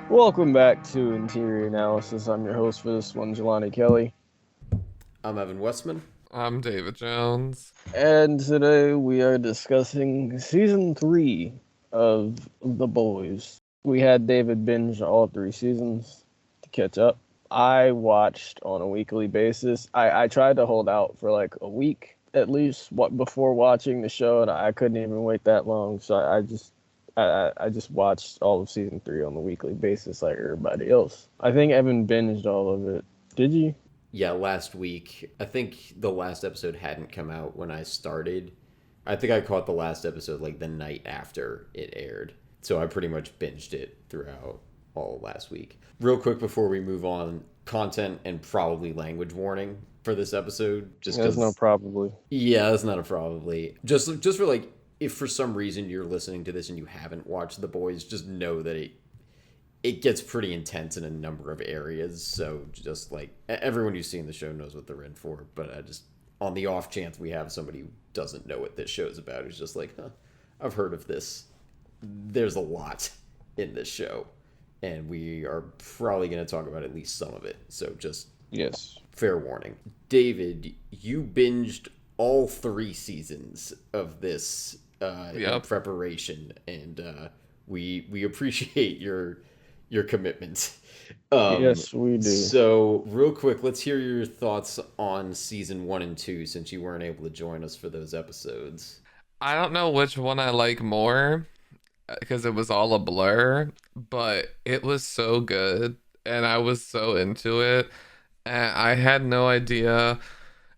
Welcome back to Interior Analysis. I'm your host for this one, Jelani Kelly. I'm Evan Westman. I'm David Jones. And today we are discussing season 3 of The Boys. We had David binge all 3 seasons to catch up. I watched on a weekly basis. I tried to hold out for like a week at least before watching the show, and I couldn't even wait that long. So I just watched all of season 3 on the weekly basis like everybody else. I think Evan binged all of it. Did you? Yeah, last week. I think the last episode hadn't come out when I started. I think I caught the last episode like the night after it aired. So I pretty much binged it throughout all last week. Real quick before we move on, content and probably language warning for this episode. Just There's no probably. Yeah, that's not a probably. Just for like, if for some reason you're listening to this and you haven't watched The Boys, just know that it gets pretty intense in a number of areas. So just like everyone who's seen the show knows what they're in for. But I just, on the off chance we have somebody who doesn't know what this show's about, who's just like, huh, I've heard of this. There's a lot in this show, and we are probably going to talk about at least some of it. So just Yes. fair warning. David, you binged all 3 seasons of this in preparation, and we appreciate your commitment. Yes, we do. So, real quick, let's hear your thoughts on season 1 and 2 since you weren't able to join us for those episodes. I don't know which one I like more because it was all a blur, but it was so good and I was so into it. And I had no idea.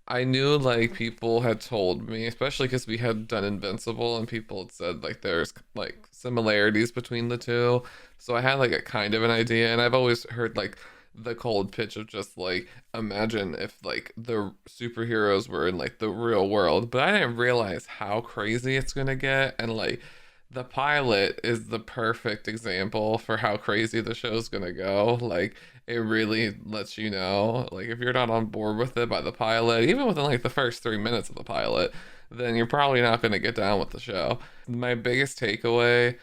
I knew like people had told me, especially because we had done Invincible and people had said like there's like similarities between the two. So I had like a kind of an idea, and I've always heard like the cold pitch of just like imagine if like the superheroes were in like the real world, but I didn't realize how crazy it's gonna get. And like the pilot is the perfect example for how crazy the show's gonna go. Like it really lets you know, like if you're not on board with it by the pilot, even within like the first 3 minutes of the pilot, then you're probably not gonna get down with the show. My biggest takeaway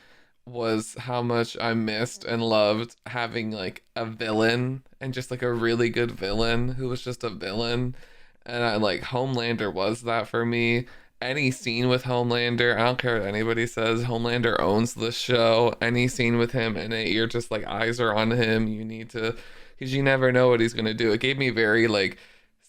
was how much I missed and loved having like a villain, and just like a really good villain who was just a villain. And I like Homelander was that for me. Any scene with Homelander, I don't care what anybody says, Homelander owns this show. Any scene with him in it, you're just like eyes are on him. You need to, because you never know what he's gonna do. It gave me very like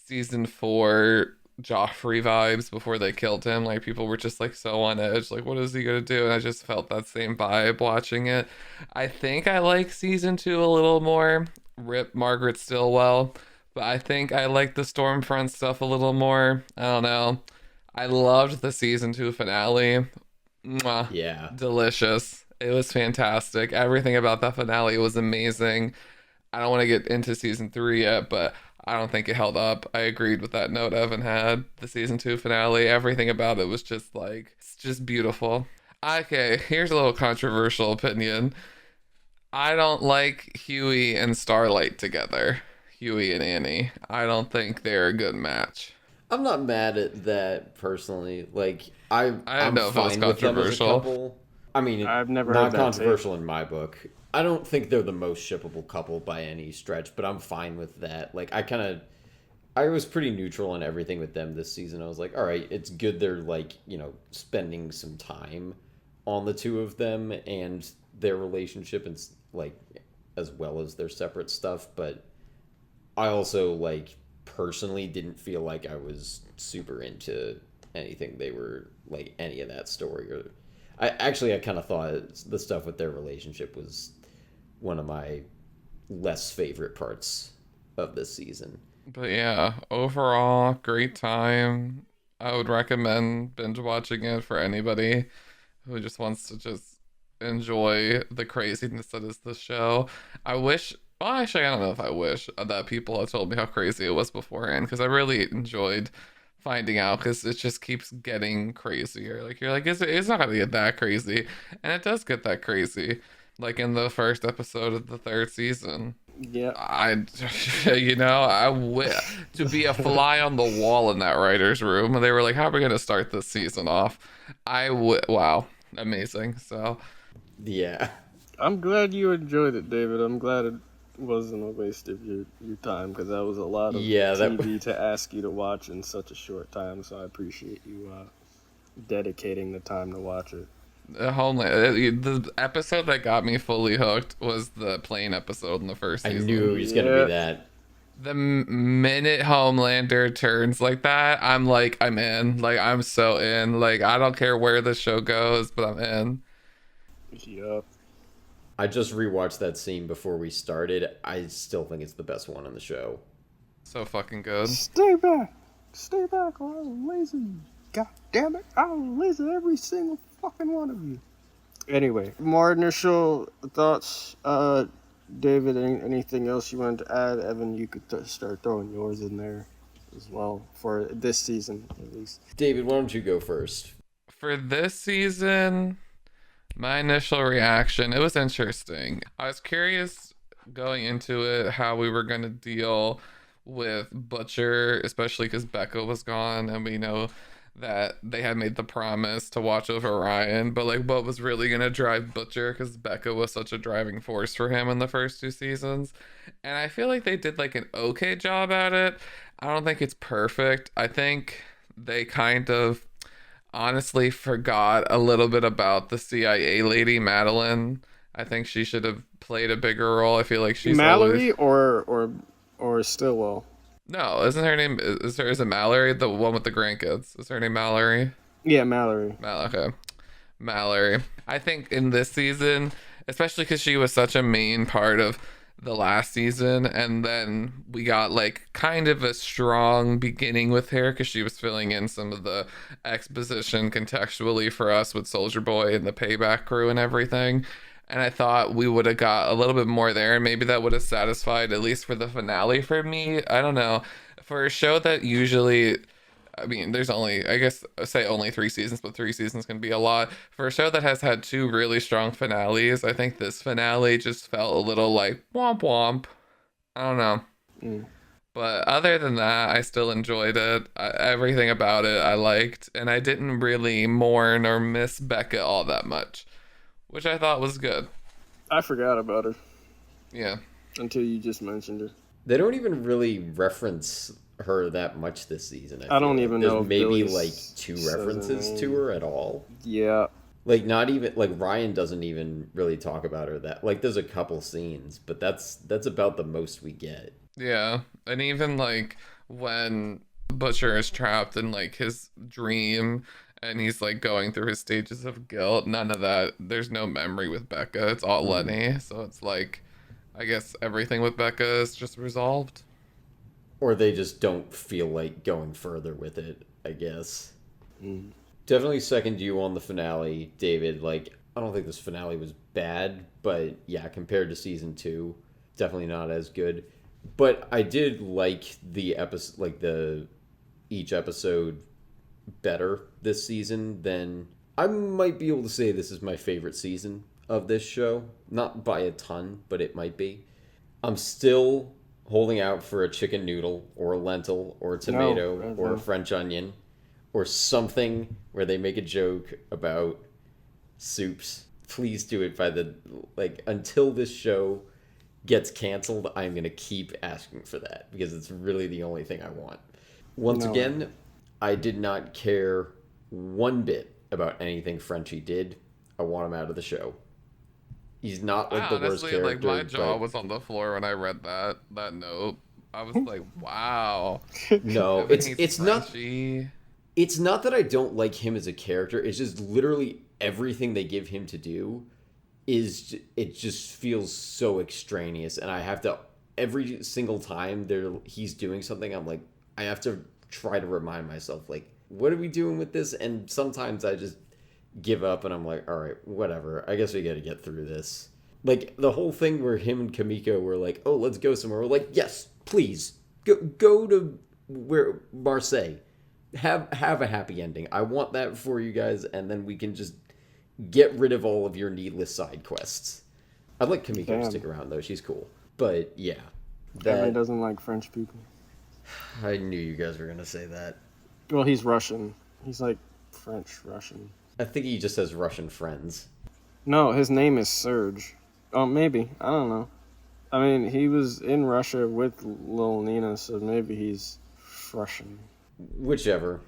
season 4 Joffrey vibes before they killed him. Like people were just like so on edge, like what is he gonna do? And I just felt that same vibe watching it. I think I like season 2 a little more. Rip Margaret Stillwell. But I think I like the Stormfront stuff a little more. I don't know. I loved the season 2 finale. Mwah. Yeah. Delicious. It was fantastic. Everything about that finale was amazing. I don't want to get into season 3 yet, but I don't think it held up. I agreed with that note Evan had. The season 2 finale, everything about it was just like, it's just beautiful. Okay, here's a little controversial opinion. I don't like Huey and Starlight together. Huey and Annie. I don't think they're a good match. I'm not mad at that personally. Like I don't I'm know if it was fine with them as a controversial. couple. I mean, I've never not heard that controversial in my book. I don't think they're the most shippable couple by any stretch, but I'm fine with that. Like I was pretty neutral on everything with them this season. I was like, all right, it's good they're like, spending some time on the two of them and their relationship, and like as well as their separate stuff, but I also like personally didn't feel like I was super into anything they were like any of that story. Or I kind of thought the stuff with their relationship was one of my less favorite parts of this season. But yeah, overall, great time. I would recommend binge watching it for anybody who just wants to just enjoy the craziness that is the show. I wish, well, actually, I don't know if I wish that people had told me how crazy it was beforehand, because I really enjoyed finding out, because it just keeps getting crazier. Like, you're like, it's not gonna get that crazy. And it does get that crazy. Like in the first episode of the 3rd season. Yeah. To be a fly on the wall in that writer's room. They were like, how are we going to start this season off? Wow, amazing. So, Yeah. I'm glad you enjoyed it, David. I'm glad it wasn't a waste of your time, because that was a lot of Yeah, TV to ask you to watch in such a short time. So I appreciate you dedicating the time to watch it. The episode that got me fully hooked was the plane episode in the first I season. knew it was gonna be Yeah, that. The minute Homelander turns like that, I'm like, I'm in. Like, I'm so in. Like, I don't care where the show goes, but I'm in. yep. I just rewatched that scene before we started. I still think it's the best one on the show. So fucking good. Stay back, or I'll laser you. God damn it, I'll laser every single fucking one of you. Anyway, more initial thoughts. David, anything else you wanted to add? Evan, you could start throwing yours in there as well for this season, at least. David, why don't you go first? For this season, my initial reaction, it was interesting. I was curious going into it how we were going to deal with Butcher, especially because Becca was gone, and we know that they had made the promise to watch over Ryan, but like what was really going to drive Butcher, because Becca was such a driving force for him in the first two seasons. And I feel like they did like an okay job at it. I don't think it's perfect. I think they kind of honestly forgot a little bit about the CIA lady, Madeline. I think she should have played a bigger role. I feel like she's Mallory always... or Stillwell. No, isn't her name, is it Mallory, the one with the grandkids? Is her name Mallory? Yeah, Mallory. Okay. Mallory. I think in this season, especially because she was such a main part of the last season, and then we got like kind of a strong beginning with her because she was filling in some of the exposition contextually for us with Soldier Boy and the Payback crew and everything. And I thought we would have got a little bit more there, and maybe that would have satisfied, at least for the finale for me. I don't know. For a show that usually, I mean, there's only, I guess, say only 3 seasons, but 3 seasons can be a lot. For a show that has had 2 really strong finales, I think this finale just felt a little like womp womp. I don't know. But other than that, I still enjoyed it. Everything about it I liked, and I didn't really mourn or miss Becca all that much, which I thought was good. I forgot about her. Yeah. Until you just mentioned her. They don't even really reference her that much this season. I don't even know. There's maybe Billy like 2 references to her at all. Yeah. Like not even like Ryan doesn't even really talk about her that like there's a couple scenes, but that's about the most we get. Yeah. And even like when Butcher is trapped in like his dream and he's like going through his stages of guilt, none of that. There's no memory with Becca. It's all Lenny. So it's like, I guess everything with Becca is just resolved. Or they just don't feel like going further with it, I guess. Definitely second you on the finale, David. Like, I don't think this finale was bad, but yeah, compared to season 2, definitely not as good. But I did like the episode, like each episode better this season than I might be able to say this is my favorite season of this show. Not by a ton, but it might be. I'm still holding out for a chicken noodle or a lentil or a tomato or a French onion or something where they make a joke about soups. Please do it by until this show gets canceled, I'm going to keep asking for that because it's really the only thing I want. Once again, I did not care one bit about anything Frenchie did. I want him out of the show. He's not like the worst character. Like my jaw was on the floor when I read that note. I was like, wow. No, it's not. It's not that I don't like him as a character. It's just literally everything they give him to do it just feels so extraneous, and I have to every single time he's doing something, I'm like, I have to try to remind myself, like, what are we doing with this? And sometimes I just give up and I'm like, all right, whatever, I guess we gotta get through this. Like the whole thing where him and Kamiko were like, oh, let's go somewhere, we're like, yes, please go to where Marseille, have a happy ending. I want that for you guys, and then we can just get rid of all of your needless side quests. I'd like Kamiko to stick around, though. She's cool. But, yeah. Evan doesn't like French people. I knew you guys were going to say that. Well, he's Russian. He's like French-Russian. I think he just has Russian friends. No, his name is Serge. Oh, maybe. I don't know. I mean, he was in Russia with Lil Nina, so maybe he's Russian. Whichever.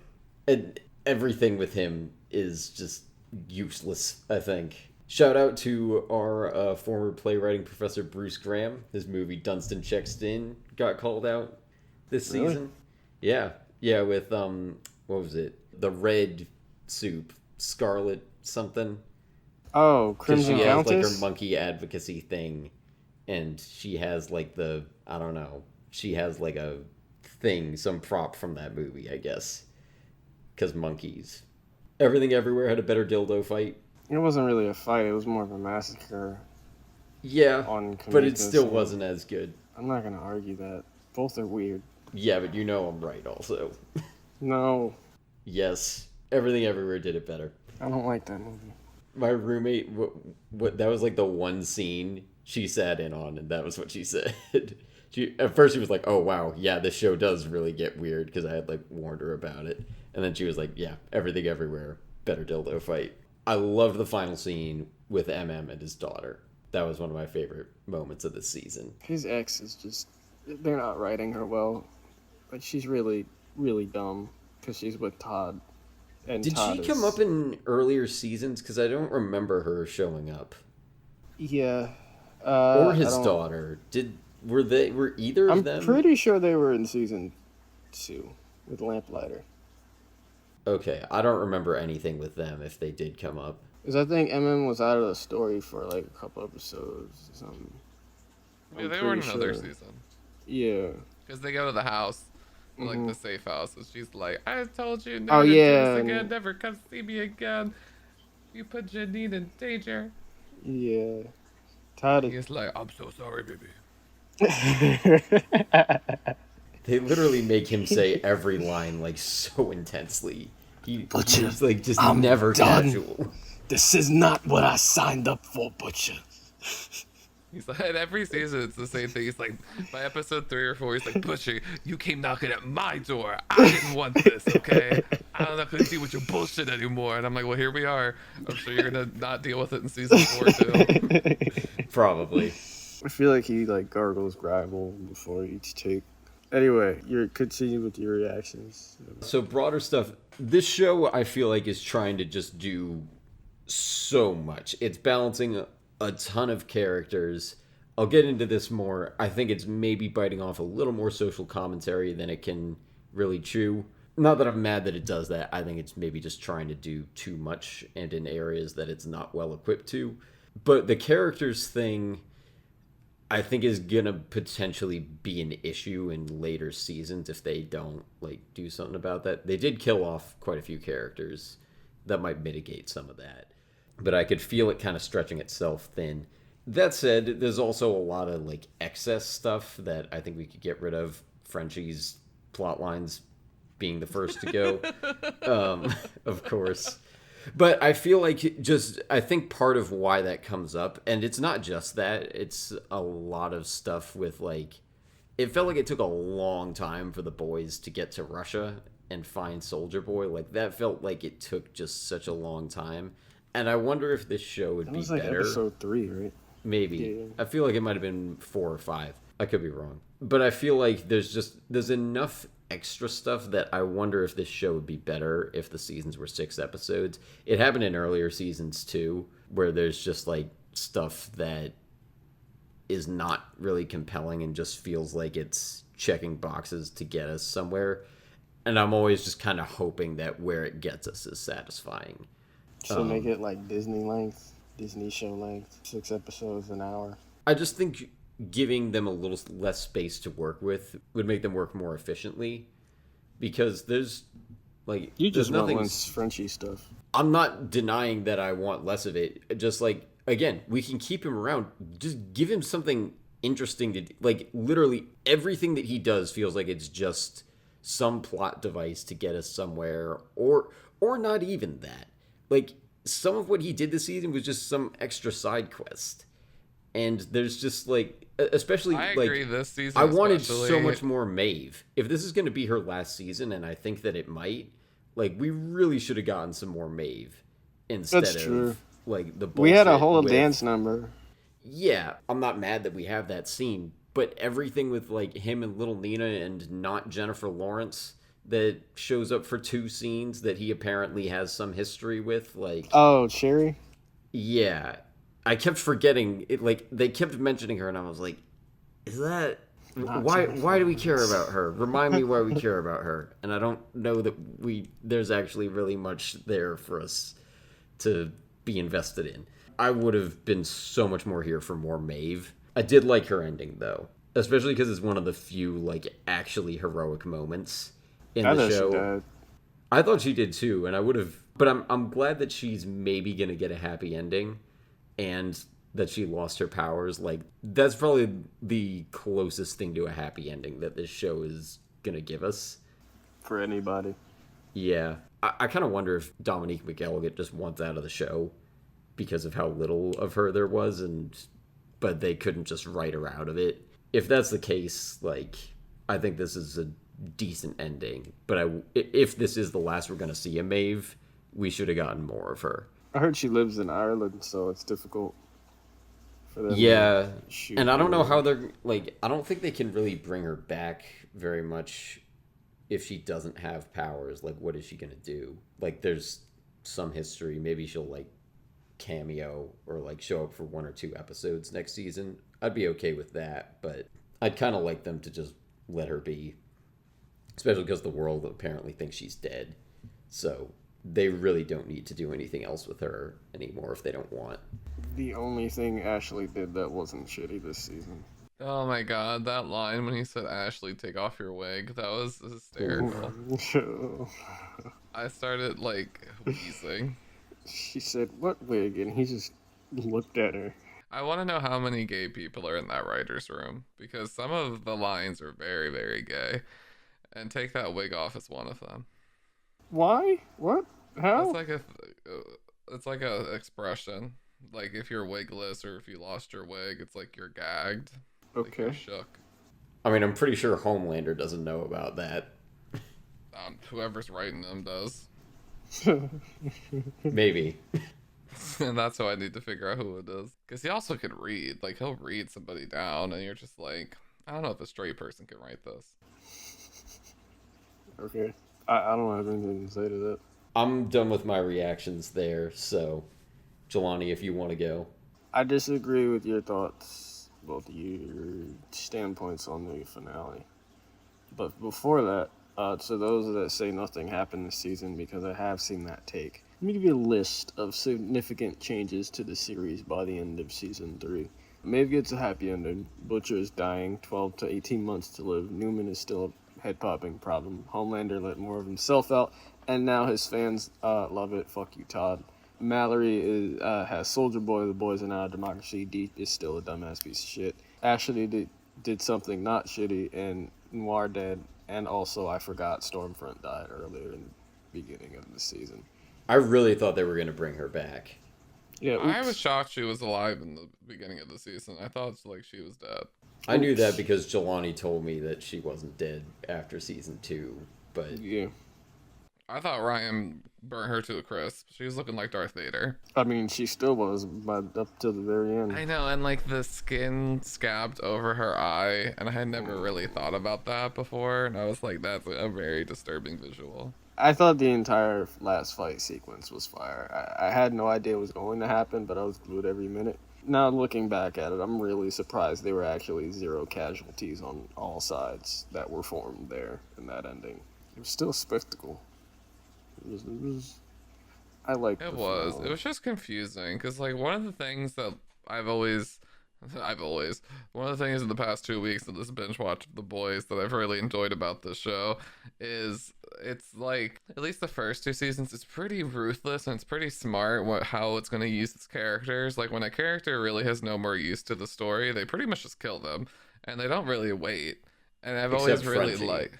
And everything with him is just useless, I think. Shout out to our former playwriting professor Bruce Graham. His movie Dunstan Checks In got called out this Really? season. Yeah. Yeah, with what was it? The red soup, Scarlet something. Oh, Because Crimson she has like her Countess? monkey advocacy thing, and she has like I don't know, she has like a thing, some prop from that movie, I guess. Because monkeys. Everything Everywhere had a better dildo fight. It wasn't really a fight. It was more of a massacre Yeah, on but it Kamikaze. still wasn't as good. I'm not going to argue that. Both are weird. Yeah, but you know I'm right also. No, Yes, Everything Everywhere did it better. I don't like that movie. My roommate, what that was like the one scene she sat in on, and that was what she said. At first she was like, "Oh wow, yeah, this show does really get weird," because I had like warned her about it, and then she was like, "Yeah, Everything Everywhere, better dildo fight." I loved the final scene with MM and his daughter. That was one of my favorite moments of this season. His ex is just, they're not writing her well. But she's really, really dumb because she's with Todd. And Did Todd she come up in earlier seasons? Because I don't remember her showing up. Yeah. Or his daughter. Were either of them? I'm pretty sure they were in season 2 with Lamplighter. Okay, I don't remember anything with them if they did come up. Because I think MM was out of the story for like a couple episodes or something. Yeah, they were in another season. Yeah. Because they go to the house, like the safe house, and she's like, "I told you Oh, never to do yeah, this again, and- never come see me again. You put Janine in danger." Yeah. Todd is... He's like, "I'm so sorry, baby." They literally make him say every line like so intensely. Butcher, He's like just I'm never done. casual. This is not what I signed up for, Butcher. He's like, and every season it's the same thing. He's like, by episode 3 or 4, he's like, "Butcher, you came knocking at my door. I didn't want this, okay? I'm not gonna deal with your bullshit anymore." And I'm like, well, here we are. I'm sure you're gonna not deal with it in season 4 too. Probably. I feel like he like gargles gravel before each take. Anyway, you're continue with your reactions. So broader stuff. This show I feel like is trying to just do so much. It's balancing a ton of characters. I'll get into this more. I think it's maybe biting off a little more social commentary than it can really chew. Not that I'm mad that it does that. I think it's maybe just trying to do too much and in areas that it's not well equipped to. But the characters thing, I think, is gonna potentially be an issue in later seasons if they don't like do something about that. They did kill off quite a few characters. That might mitigate some of that. But I could feel it kind of stretching itself thin. That said, there's also a lot of like excess stuff that I think we could get rid of. Frenchie's plot lines being the first to go, of course. But I feel like I think part of why that comes up, and it's not just that, it's a lot of stuff with like, it felt like it took a long time for the boys to get to Russia and find Soldier Boy. Like that felt like it took just such a long time. And I wonder if this show would be was like better. episode 3, right? Maybe. Yeah. I feel like it might have been 4 or 5. I could be wrong. But I feel like there's enough extra stuff that I wonder if this show would be better if the seasons were 6 episodes. It happened in earlier seasons too, where there's just like stuff that is not really compelling and just feels like it's checking boxes to get us somewhere. And I'm always just kind of hoping that where it gets us is satisfying. So make it like Disney length, Disney show length, 6 episodes an hour. I just think giving them a little less space to work with would make them work more efficiently, because there's like You just there's want nothing. less Frenchie stuff. I'm not denying that I want less of it. Just like, again, we can keep him around. Just give him something interesting to like. Literally everything that he does feels like it's just some plot device to get us somewhere, or not even that. Like, some of what he did this season was just some extra side quest. And there's just, like, especially, I like, agree, this season I wanted especially. so much more Maeve. If this is going to be her last season, and I think that it might, like, we really should have gotten some more Maeve instead That's true. of, like, the bullshit We had a whole with... dance number. Yeah, I'm not mad that we have that scene, but everything with like him and little Nina and not Jennifer Lawrence that shows up for 2 scenes that he apparently has some history with, like, Oh, Sherry? yeah, I kept forgetting it. Like they kept mentioning her, and I was like, is that Not why? Jennifer Why do we care Lawrence. about her? Remind me why we care about her. And I don't know that there's actually really much there for us to be invested in. I would have been so much more here for more Maeve. I did like her ending though, especially because it's one of the few like actually heroic moments in I the know she show. died. I thought she did too, and I would have. But I'm glad that she's maybe gonna get a happy ending, and that she lost her powers. Like that's probably the closest thing to a happy ending that this show is gonna give us. For anybody. Yeah, I kind of wonder if Dominique McElligott just wants out of the show because of how little of her there was, and but they couldn't just write her out of it. If that's the case, like I think this is a decent ending. But if this is the last we're gonna see of Maeve, we should have gotten more of her. I heard she lives in Ireland, so it's difficult for them to Yeah, shoot and I don't know her. how they're like. I don't think they can really bring her back very much if she doesn't have powers. Like, what is she gonna do? Like, there's some history. Maybe she'll like cameo or like show up for 1 or 2 episodes next season. I'd be okay with that, but I'd kind of like them to just let her be, especially because the world apparently thinks she's dead. So they really don't need to do anything else with her anymore if they don't want. The only thing Ashley did that wasn't shitty this season. Oh my god, that line when he said, Ashley, take off your wig, that was hysterical. I started like wheezing. She said, "What wig?" And he just looked at her. I want to know how many gay people are in that writer's room because some of the lines are very, very gay. And take that wig off is one of them. Why? What? How? It's like a expression. Like if you're wigless or if you lost your wig, it's like you're gagged. Like you're Okay. shook. I mean, I'm pretty sure Homelander doesn't know about that. Whoever's writing them does. Maybe. And that's how I need to figure out who it is. Because he also could read. Like he'll read somebody down and you're just like, I don't know if a straight person can write this. Okay. I don't have anything to say to that. I'm done with my reactions there, so Jelani, if you want to go. I disagree with your thoughts, both your standpoints on the finale. But before that, to those that say nothing happened this season, because I have seen that take, let me give you a list of significant changes to the series by the end of season 3. Maeve gets a happy ending. Butcher is dying, 12 to 18 months to live. Newman is still a head-popping problem. Homelander let more of himself out, and now his fans love it. Fuck you, Todd. Mallory has Soldier Boy. The boys are now a democracy. Deep is still a dumbass piece of shit. Ashley did something not shitty, and Noir dead. And also, I forgot Stormfront died earlier in the beginning of the season. I really thought they were going to bring her back. Yeah, I oops. was shocked she was alive in the beginning of the season. I thought like she was dead. I knew Oops. that because Jelani told me that she wasn't dead after season 2, but Yeah. I thought Ryan burnt her to a crisp. She was looking like Darth Vader. I mean, she still was, but up to the very end. I know, and like the skin scabbed over her eye, and I had never really thought about that before, and I was like, that's a very disturbing visual. I thought the entire last fight sequence was fire. I had no idea it was going to happen, but I was glued every minute. Now looking back at it, I'm really surprised there were actually 0 casualties on all sides that were formed there in that ending. It was still a spectacle. I liked It the was. finale. It was just confusing because, like, one of the things that I've always, one of the things in the past 2 weeks of this binge watch of The Boys that I've really enjoyed about this show is it's like, at least the first 2 seasons, it's pretty ruthless and it's pretty smart how it's going to use its characters. Like, when a character really has no more use to the story, they pretty much just kill them and they don't really wait. And I've Except always really Frenchie. liked.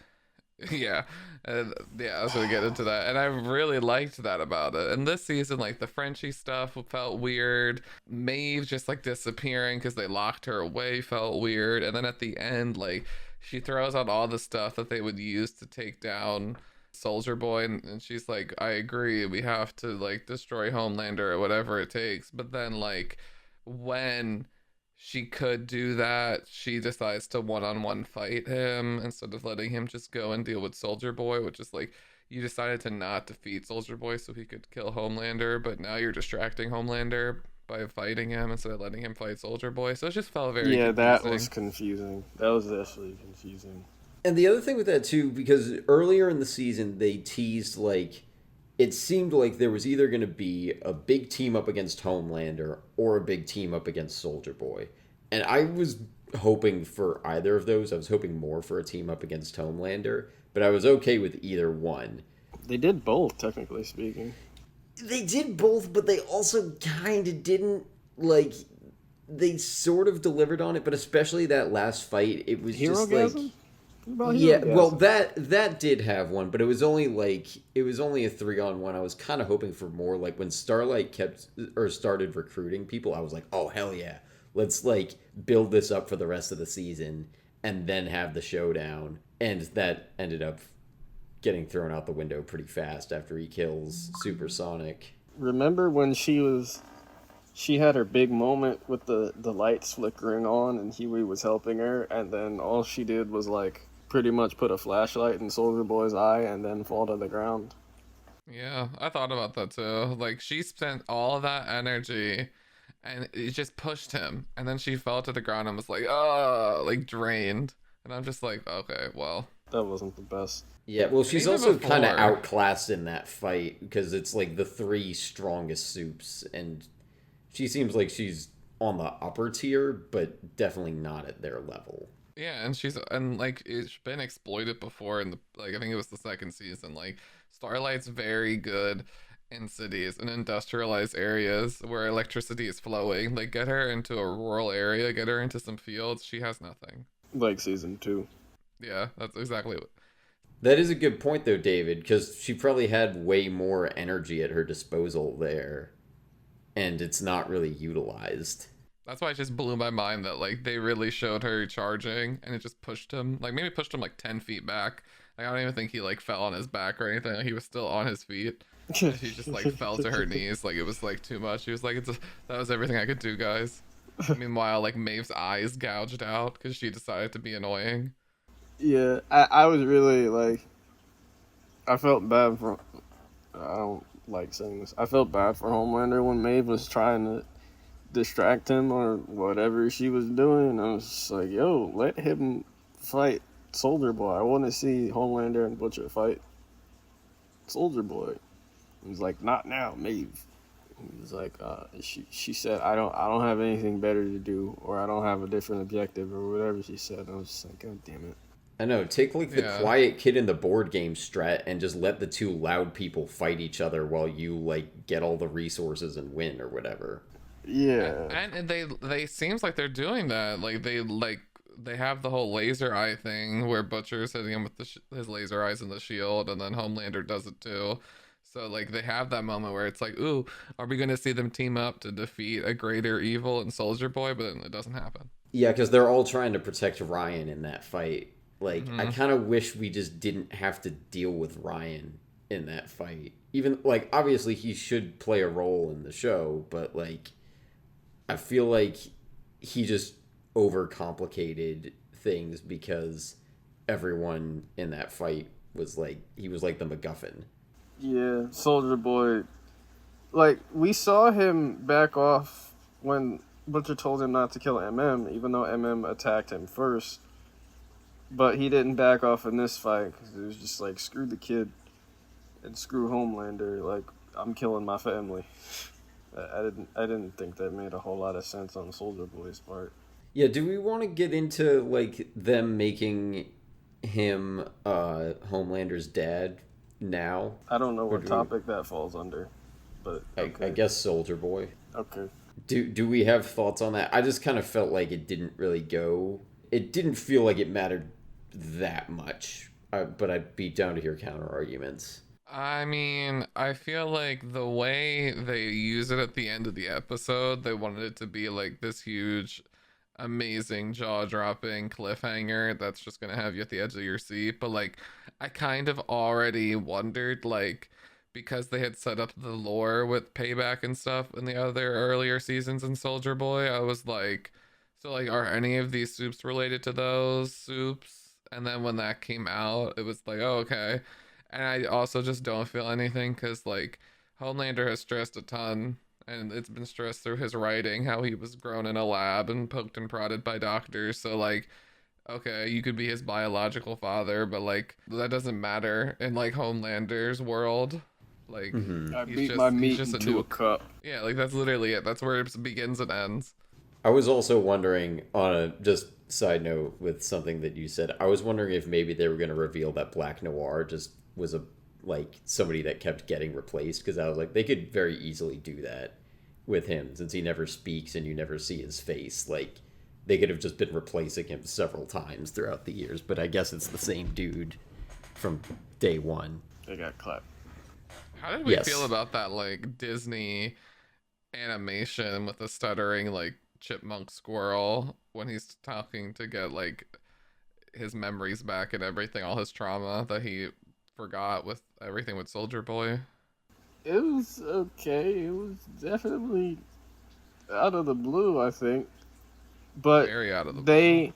Yeah, and yeah, I was gonna get into that, and I really liked that about it. And this season, like the Frenchie stuff felt weird. Maeve just like disappearing because they locked her away felt weird. And then at the end, like she throws out all the stuff that they would use to take down Soldier Boy, and she's like, "I agree, we have to like destroy Homelander or whatever it takes." But then like when she could do that. She decides to one-on-one fight him instead of letting him just go and deal with Soldier Boy, which is like you decided to not defeat Soldier Boy so he could kill Homelander, but now you're distracting Homelander by fighting him instead of letting him fight Soldier Boy. So it just felt very Yeah, that confusing. was confusing. That was actually confusing. And the other thing with that too, because earlier in the season they teased like it seemed like there was either going to be a big team up against Homelander or a big team up against Soldier Boy. And I was hoping for either of those. I was hoping more for a team up against Homelander, but I was okay with either one. They did both, technically speaking. They did both, but they also kind of didn't. Like, they sort of delivered on it, but especially that last fight, it was just like... Yeah, well, that did have one, but it was only a 3-on-1. I was kind of hoping for more. Like when Starlight started recruiting people, I was like, oh hell yeah, let's like build this up for the rest of the season and then have the showdown. And that ended up getting thrown out the window pretty fast after he kills Supersonic. Remember when she had her big moment with the lights flickering on and Huey was helping her, and then all she did was like pretty much put a flashlight in Soldier Boy's eye and then fall to the ground. Yeah, I thought about that too. Like she spent all that energy and it just pushed him, and then she fell to the ground and was like, oh, like drained. And I'm just like, okay, well, that wasn't the best. Yeah, well, she's also kind of outclassed in that fight because it's like the 3 strongest soups, and she seems like she's on the upper tier, but definitely not at their level. Yeah, and like it's been exploited before in the like I think it was the second season. Like Starlight's very good in cities and industrialized areas where electricity is flowing. Like get her into a rural area, get her into some fields. She has nothing. Like season 2. Yeah, that's exactly what. That is a good point though, David, because she probably had way more energy at her disposal there, and it's not really utilized. That's why it just blew my mind that like they really showed her charging and it just pushed him, like maybe pushed him like 10 feet back. Like I don't even think he like fell on his back or anything. Like, he was still on his feet. She just like fell to her knees. Like it was like too much. She was like, that was everything I could do, guys. Meanwhile, like Maeve's eyes gouged out because she decided to be annoying. Yeah, I was really like, I felt bad for. I don't like saying this. I felt bad for Homelander when Maeve was trying to distract him or whatever she was doing. I was just like, yo, let him fight Soldier Boy. I want to see Homelander and Butcher fight Soldier Boy. He's like, not now, Maeve. He was like, she said, I don't have anything better to do, or I don't have a different objective, or whatever she said. I was just like, God damn it. I know, take like the quiet kid in the board game strat and just let the 2 loud people fight each other while you like get all the resources and win or whatever. Yeah. And they seems like they're doing that. Like they have the whole laser eye thing where Butcher's hitting him with his laser eyes in the shield, and then Homelander does it too. So like they have that moment where it's like, ooh, are we going to see them team up to defeat a greater evil in Soldier Boy? But then it doesn't happen. Yeah, because they're all trying to protect Ryan in that fight. Like, I kind of wish we just didn't have to deal with Ryan in that fight. Even, like, obviously he should play a role in the show, but, like, I feel like he just overcomplicated things because everyone in that fight was, like, he was like the MacGuffin. Yeah, Soldier Boy. Like, we saw him back off when Butcher told him not to kill MM, even though MM attacked him first. But he didn't back off in this fight because it was just like, screw the kid and screw Homelander. Like, I'm killing my family. I didn't think that made a whole lot of sense on Soldier Boy's part. Yeah, do we want to get into like them making him Homelander's dad now? I don't know what topic that falls under, but okay. I guess Soldier Boy. Okay. Do we have thoughts on that? I just kind of felt like it didn't really go. It didn't feel like it mattered that much, but I'd be down to hear counter arguments. I mean, I feel like the way they use it at the end of the episode, they wanted it to be like this huge, amazing, jaw-dropping cliffhanger that's just gonna have you at the edge of your seat. But like, I kind of already wondered, like, because they had set up the lore with Payback and stuff in the other earlier seasons in Soldier Boy, I was like, So like, are any of these soups related to those soups? And then when that came out, it was like, oh, okay. And I also just don't feel anything because like Homelander has stressed a ton, and it's been stressed through his writing how he was grown in a lab and poked and prodded by doctors. So like, okay, you could be his biological father, but like that doesn't matter in like Homelander's world. Like I he's beat my just meat a into a nuke. cup. Yeah, like that's literally it. That's where it begins and ends. I was also wondering, on a just side note with something that you said, I was wondering if maybe they were going to reveal that Black Noir just was a like somebody that kept getting replaced, because I was like, they could very easily do that with him since he never speaks and you never see his face. Like, they could have just been replacing him several times throughout the years, but I guess it's the same dude from day one. They got clapped. How did we Yes. feel about that like Disney animation with the stuttering like chipmunk squirrel when he's talking to get like his memories back and everything, all his trauma that he forgot with everything with Soldier Boy? It was okay. It was definitely out of the blue, I think. But Very out of the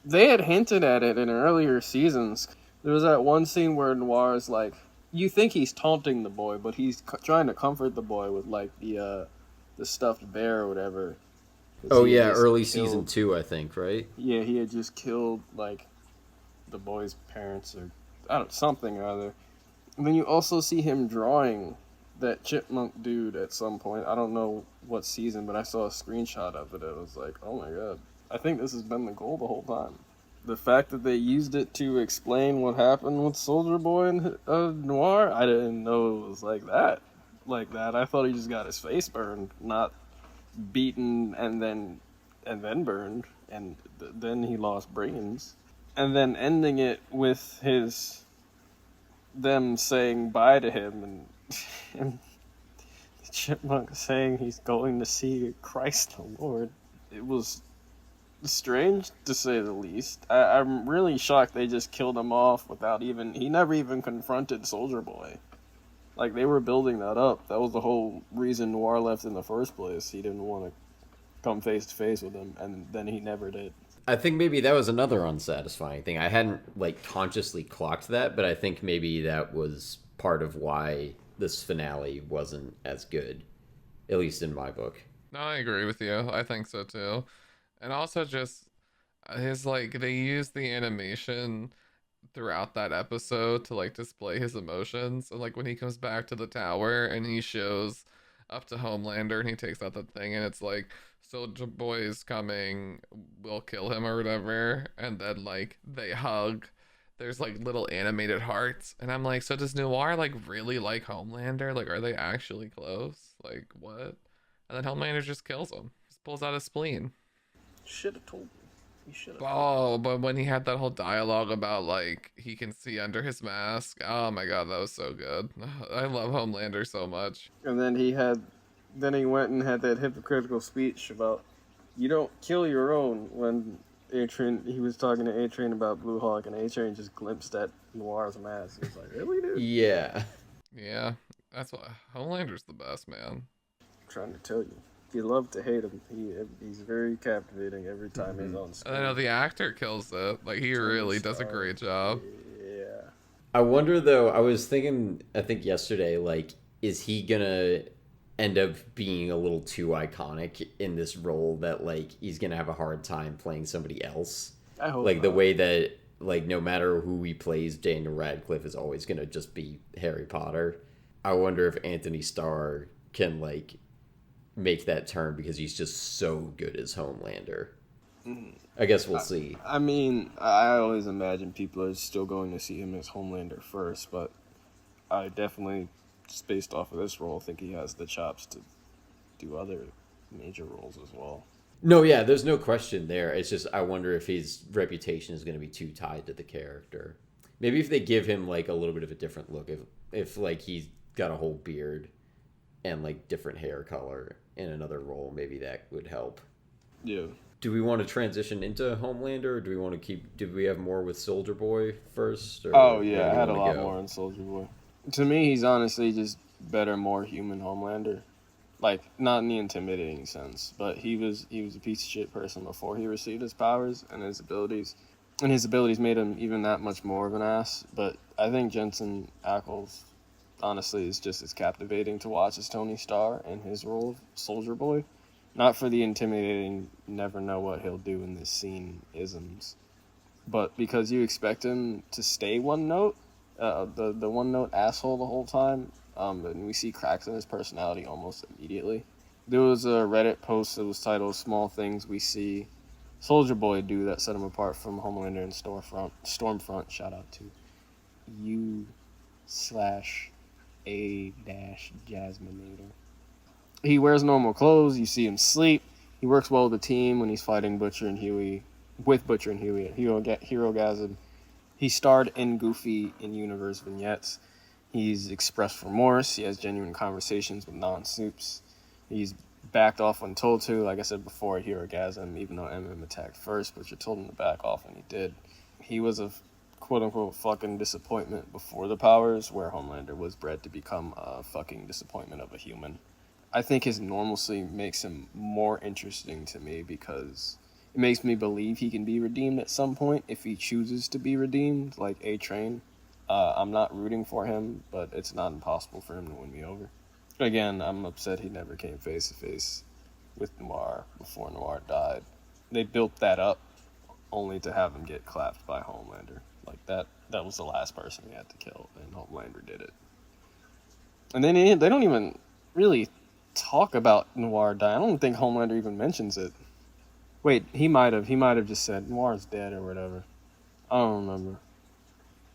they had hinted at it in earlier seasons. There was that one scene where Noir is like, you think he's taunting the boy, but he's trying to comfort the boy with like the stuffed bear or whatever. 'Cause Oh he had yeah, just early killed- season 2, I think, right? Yeah, he had just killed like the boy's parents or I don't something or other. And then you also see him drawing that chipmunk dude at some point. I don't know what season, but I saw a screenshot of it. It was like, oh my god. I think this has been the goal the whole time. The fact that they used it to explain what happened with Soldier Boy and Noir, I didn't know it was like that. Like that. I thought he just got his face burned, not beaten and then burned, and then he lost brains. And then ending it with them saying bye to him and the chipmunk saying he's going to see Christ the Lord. It was strange to say the least. I'm really shocked they just killed him off without even. He never even confronted Soldier Boy. Like, they were building that up. That was the whole reason Noir left in the first place. He didn't want to come face to face with him, and then he never did. I think maybe that was another unsatisfying thing. I hadn't like consciously clocked that, but I think maybe that was part of why this finale wasn't as good, at least in my book. No, I agree with you. I think so too. And also just his like they use the animation throughout that episode to like display his emotions. And like when he comes back to the tower and he shows up to Homelander and he takes out the thing and it's like Soldier Boy is coming, we'll kill him or whatever, and then like they hug. There's like little animated hearts, and I'm like, so does Noir like really like Homelander? Like, are they actually close? Like, what? And then Homelander just kills him, just pulls out his spleen. Should have told me. You should have. Oh, but when he had that whole dialogue about like he can see under his mask, oh my god, that was so good. I love Homelander so much. And then he went and had that hypocritical speech about you don't kill your own when he was talking to A-Train about Blue Hawk, and A-Train just glimpsed at Noir's mask. He was like, really, dude? Yeah. Yeah, that's why Homelander's the best, man. I'm trying to tell you. You love to hate him. He's very captivating every time he's on screen. And I know the actor kills it. Like he really does a great job. Yeah. I wonder though, I was thinking, I think yesterday, like, is he gonna end up being a little too iconic in this role that like he's gonna have a hard time playing somebody else? I hope Like the not. way that like no matter who he plays, Daniel Radcliffe is always gonna just be Harry Potter. I wonder if Anthony Starr can like make that turn because he's just so good as Homelander. I guess we'll see. I mean, I always imagine people are still going to see him as Homelander first, but I definitely, just based off of this role, think he has the chops to do other major roles as well. No, yeah, there's no question there. It's just I wonder if his reputation is going to be too tied to the character. Maybe if they give him like a little bit of a different look, if like he's got a whole beard and like different hair color in another role, maybe that would help. Yeah. Do we want to transition into Homelander, or do we want to keep? Did we have more with Soldier Boy first? Or Oh where yeah, do I we had a wanna lot go? more on Soldier Boy. To me, he's honestly just better, more human Homelander. Like, not in the intimidating sense, but he was a piece of shit person before he received his powers and his abilities. And his abilities made him even that much more of an ass. But I think Jensen Ackles, honestly, is just as captivating to watch as Tony Starr in his role of Soldier Boy. Not for the intimidating, never know what he'll do in this scene isms, but because you expect him to stay one note, the one note asshole the whole time. And we see cracks in his personality almost immediately. There was a Reddit post that was titled "Small Things We See Soldier Boy Do That Set Him Apart from Homelander and Stormfront." Shout out to U/A-Jasminator. He wears normal clothes. You see him sleep. He works well with the team when he's fighting Butcher and Huey. With Butcher and Huey at Herogasm. He starred in Goofy in-universe vignettes. He's expressed remorse. He has genuine conversations with non-soups. He's backed off when told to, like I said before, at Herogasm, even though MM attacked first, Butcher told him to back off, and he did. He was a quote-unquote fucking disappointment before the powers, where Homelander was bred to become a fucking disappointment of a human. I think his normalcy makes him more interesting to me because it makes me believe he can be redeemed at some point if he chooses to be redeemed, like A-Train. I'm not rooting for him, but it's not impossible for him to win me over. Again, I'm upset he never came face-to-face with Noir before Noir died. They built that up only to have him get clapped by Homelander. Like, that was the last person he had to kill, and Homelander did it. And then they don't even really talk about Noir dying. I don't think Homelander even mentions it. Wait, he might have just said Noir's dead or whatever. I don't remember.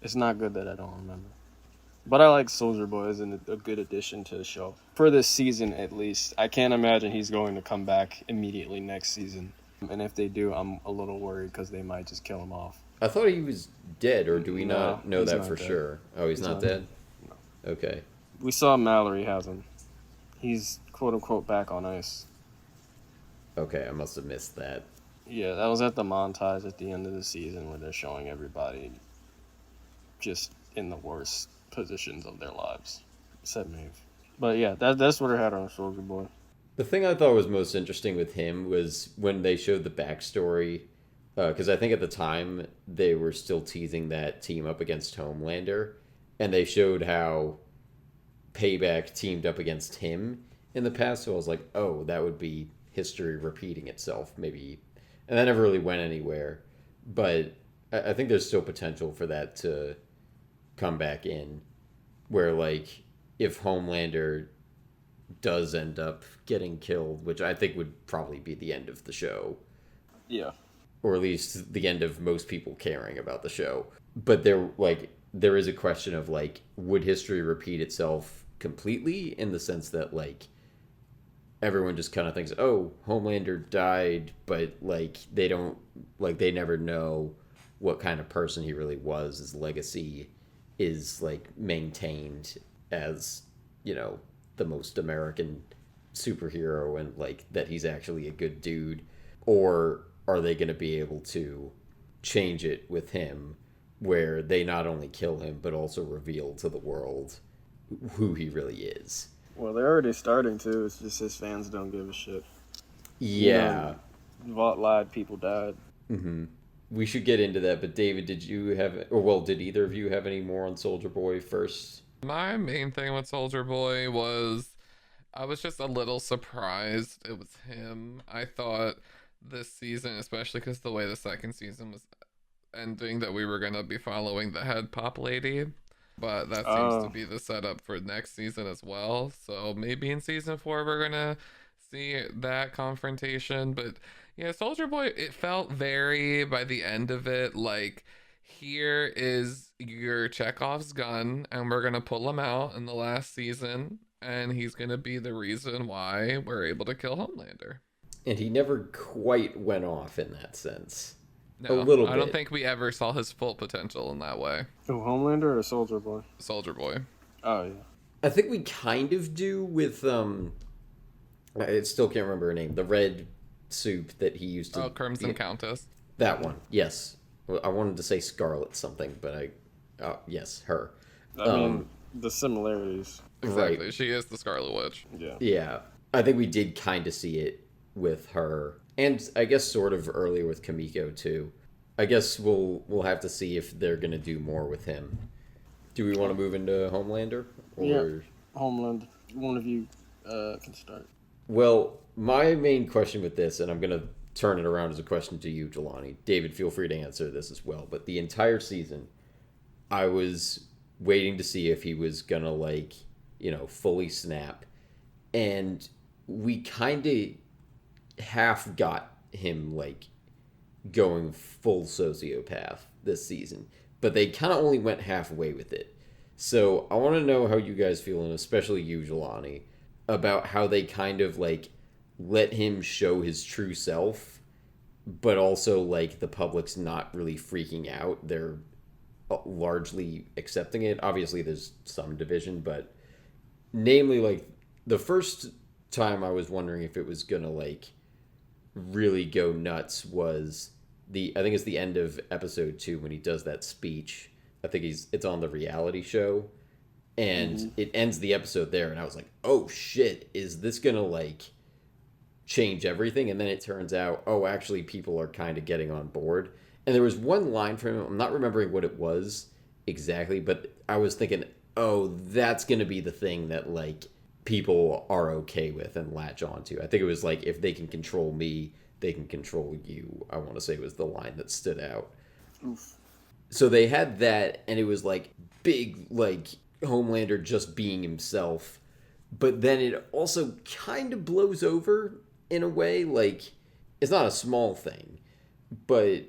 It's not good that I don't remember. But I like Soldier Boy as a good addition to the show. For this season, at least. I can't imagine he's going to come back immediately next season. And if they do, I'm a little worried because they might just kill him off. I thought he was dead, or do we not know that for sure? Oh, he's not dead? No. Okay. We saw Mallory has him. He's quote-unquote back on ice. Okay, I must have missed that. Yeah, that was at the montage at the end of the season where they're showing everybody just in the worst positions of their lives. Except Maeve. But yeah, that's what I had on Soldier Boy. The thing I thought was most interesting with him was when they showed the backstory, because I think at the time they were still teasing that team up against Homelander, and they showed how Payback teamed up against him in the past, so I was like, oh, that would be history repeating itself, maybe. And that never really went anywhere. But I think there's still potential for that to come back in, where, like, if Homelander does end up getting killed, which I think would probably be the end of the show. Yeah. Or at least the end of most people caring about the show. But there is a question of, like, would history repeat itself completely, in the sense that, like, everyone just kind of thinks, oh, Homelander died, but, like, they don't, like, they never know what kind of person he really was. His legacy is, like, maintained as, you know, the most American superhero, and, like, that he's actually a good dude. Or are they going to be able to change it with him, where they not only kill him, but also reveal to the world who he really is? Well, they're already starting to. It's just his fans don't give a shit. Yeah. Vought lied, people died. Mm-hmm. We should get into that, but David, did either of you have any more on Soldier Boy first? My main thing with Soldier Boy was I was just a little surprised it was him. I thought this season, especially because the way the second season was ending, that we were going to be following the head pop lady. But that seems to be the setup for next season as well. So maybe in season 4 we're going to see that confrontation. But yeah, Soldier Boy, it felt very, by the end of it, like, here is your Chekhov's gun, and we're going to pull him out in the last season, and he's going to be the reason why we're able to kill Homelander. And he never quite went off in that sense. No, a little bit. I don't think we ever saw his full potential in that way. Oh, Homelander or Soldier Boy? Soldier Boy. Oh, yeah. I think we kind of do with, I still can't remember her name, the red soup that he used to... Oh, Crimson Countess. That one, yes. I wanted to say Scarlet something, but yes, her. I mean, the similarities. Exactly, right. she is the Scarlet Witch. Yeah. Yeah. I think we did kind of see it with her, and I guess sort of earlier with Kamiko too. I guess we'll have to see if they're gonna do more with him. Do we want to move into Homelander? Or Yeah. Homeland. One of you can start. Well, my main question with this, and I'm gonna turn it around as a question to you, Jelani. David, feel free to answer this as well. But the entire season, I was waiting to see if he was gonna like, fully snap, and we kind of half got him like going full sociopath this season, but they kind of only went halfway with it. So I want to know how you guys feel, and especially you, Jelani, about how they kind of like let him show his true self, but also like the public's not really freaking out. They're largely accepting it. Obviously, there's some division, but namely, like the first time I was wondering if it was gonna like really go nuts was I think it's the end of episode 2 when he does that speech. I think it's on the reality show, and it ends the episode there, and I was like, oh shit, is this gonna like change everything? And then it turns out, oh, actually people are kind of getting on board. And there was one line from him, I'm not remembering what it was exactly, but I was thinking, oh, that's gonna be the thing that like people are okay with and latch onto. I think it was like, if they can control me, they can control you. I want to say was the line that stood out. Oof. So they had that, and it was like big, like Homelander just being himself. But then it also kind of blows over in a way. Like, it's not a small thing, but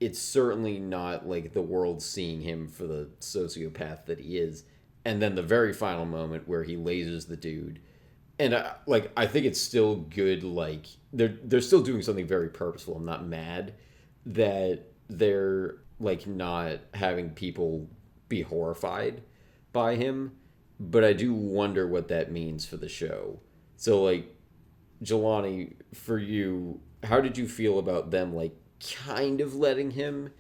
it's certainly not like the world seeing him for the sociopath that he is. And then the very final moment where he lasers the dude, and I think it's still good. Like they're still doing something very purposeful. I'm not mad that they're like not having people be horrified by him, but I do wonder what that means for the show. So like, Jelani, for you, how did you feel about them like kind of letting him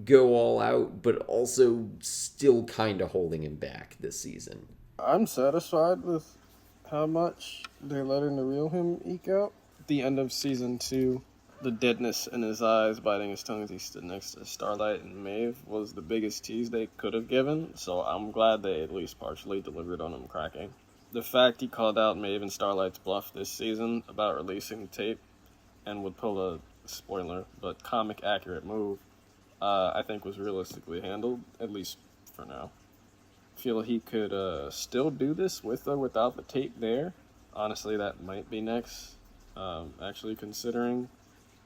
go all out, but also still kind of holding him back this season? I'm satisfied with how much they're letting the real him eke out. At the end of season 2, the deadness in his eyes, biting his tongue as he stood next to Starlight and Maeve, was the biggest tease they could have given, so I'm glad they at least partially delivered on him cracking. The fact he called out Maeve and Starlight's bluff this season about releasing the tape and would pull a spoiler, but comic accurate move, I think was realistically handled, at least for now. Feel he could still do this with or without the tape there. Honestly, that might be next. Actually considering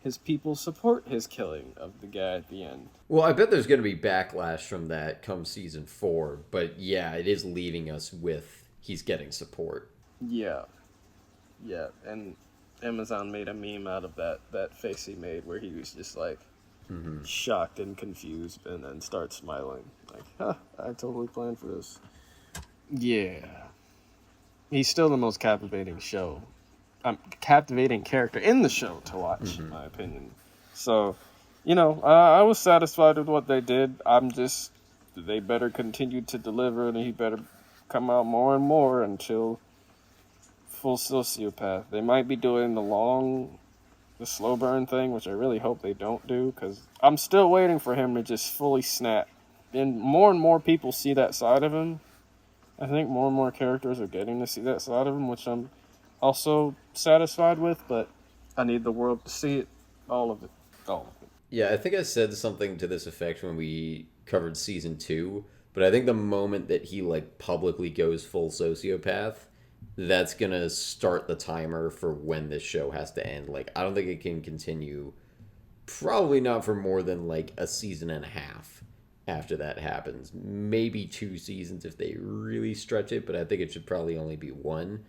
his people support his killing of the guy at the end. Well, I bet there's going to be backlash from that come season 4, but yeah, it is leaving us with he's getting support. Yeah, and Amazon made a meme out of that face he made where he was just like shocked and confused and then starts smiling. Like, huh, I totally planned for this. Yeah. He's still the most captivating captivating character in the show to watch, in my opinion. So, I was satisfied with what they did. They better continue to deliver, and he better come out more and more until full sociopath. They might be doing the slow burn thing, which I really hope they don't do, because I'm still waiting for him to just fully snap. And more people see that side of him. I think more and more characters are getting to see that side of him, which I'm also satisfied with, but I need the world to see it. All of it. Yeah, I think I said something to this effect when we covered season 2, but I think the moment that he like publicly goes full sociopath, that's gonna start the timer for when this show has to end. Like, I don't think it can continue, probably not for more than like a season and a half after that happens. Maybe 2 seasons if they really stretch it, but I think it should probably only be 1.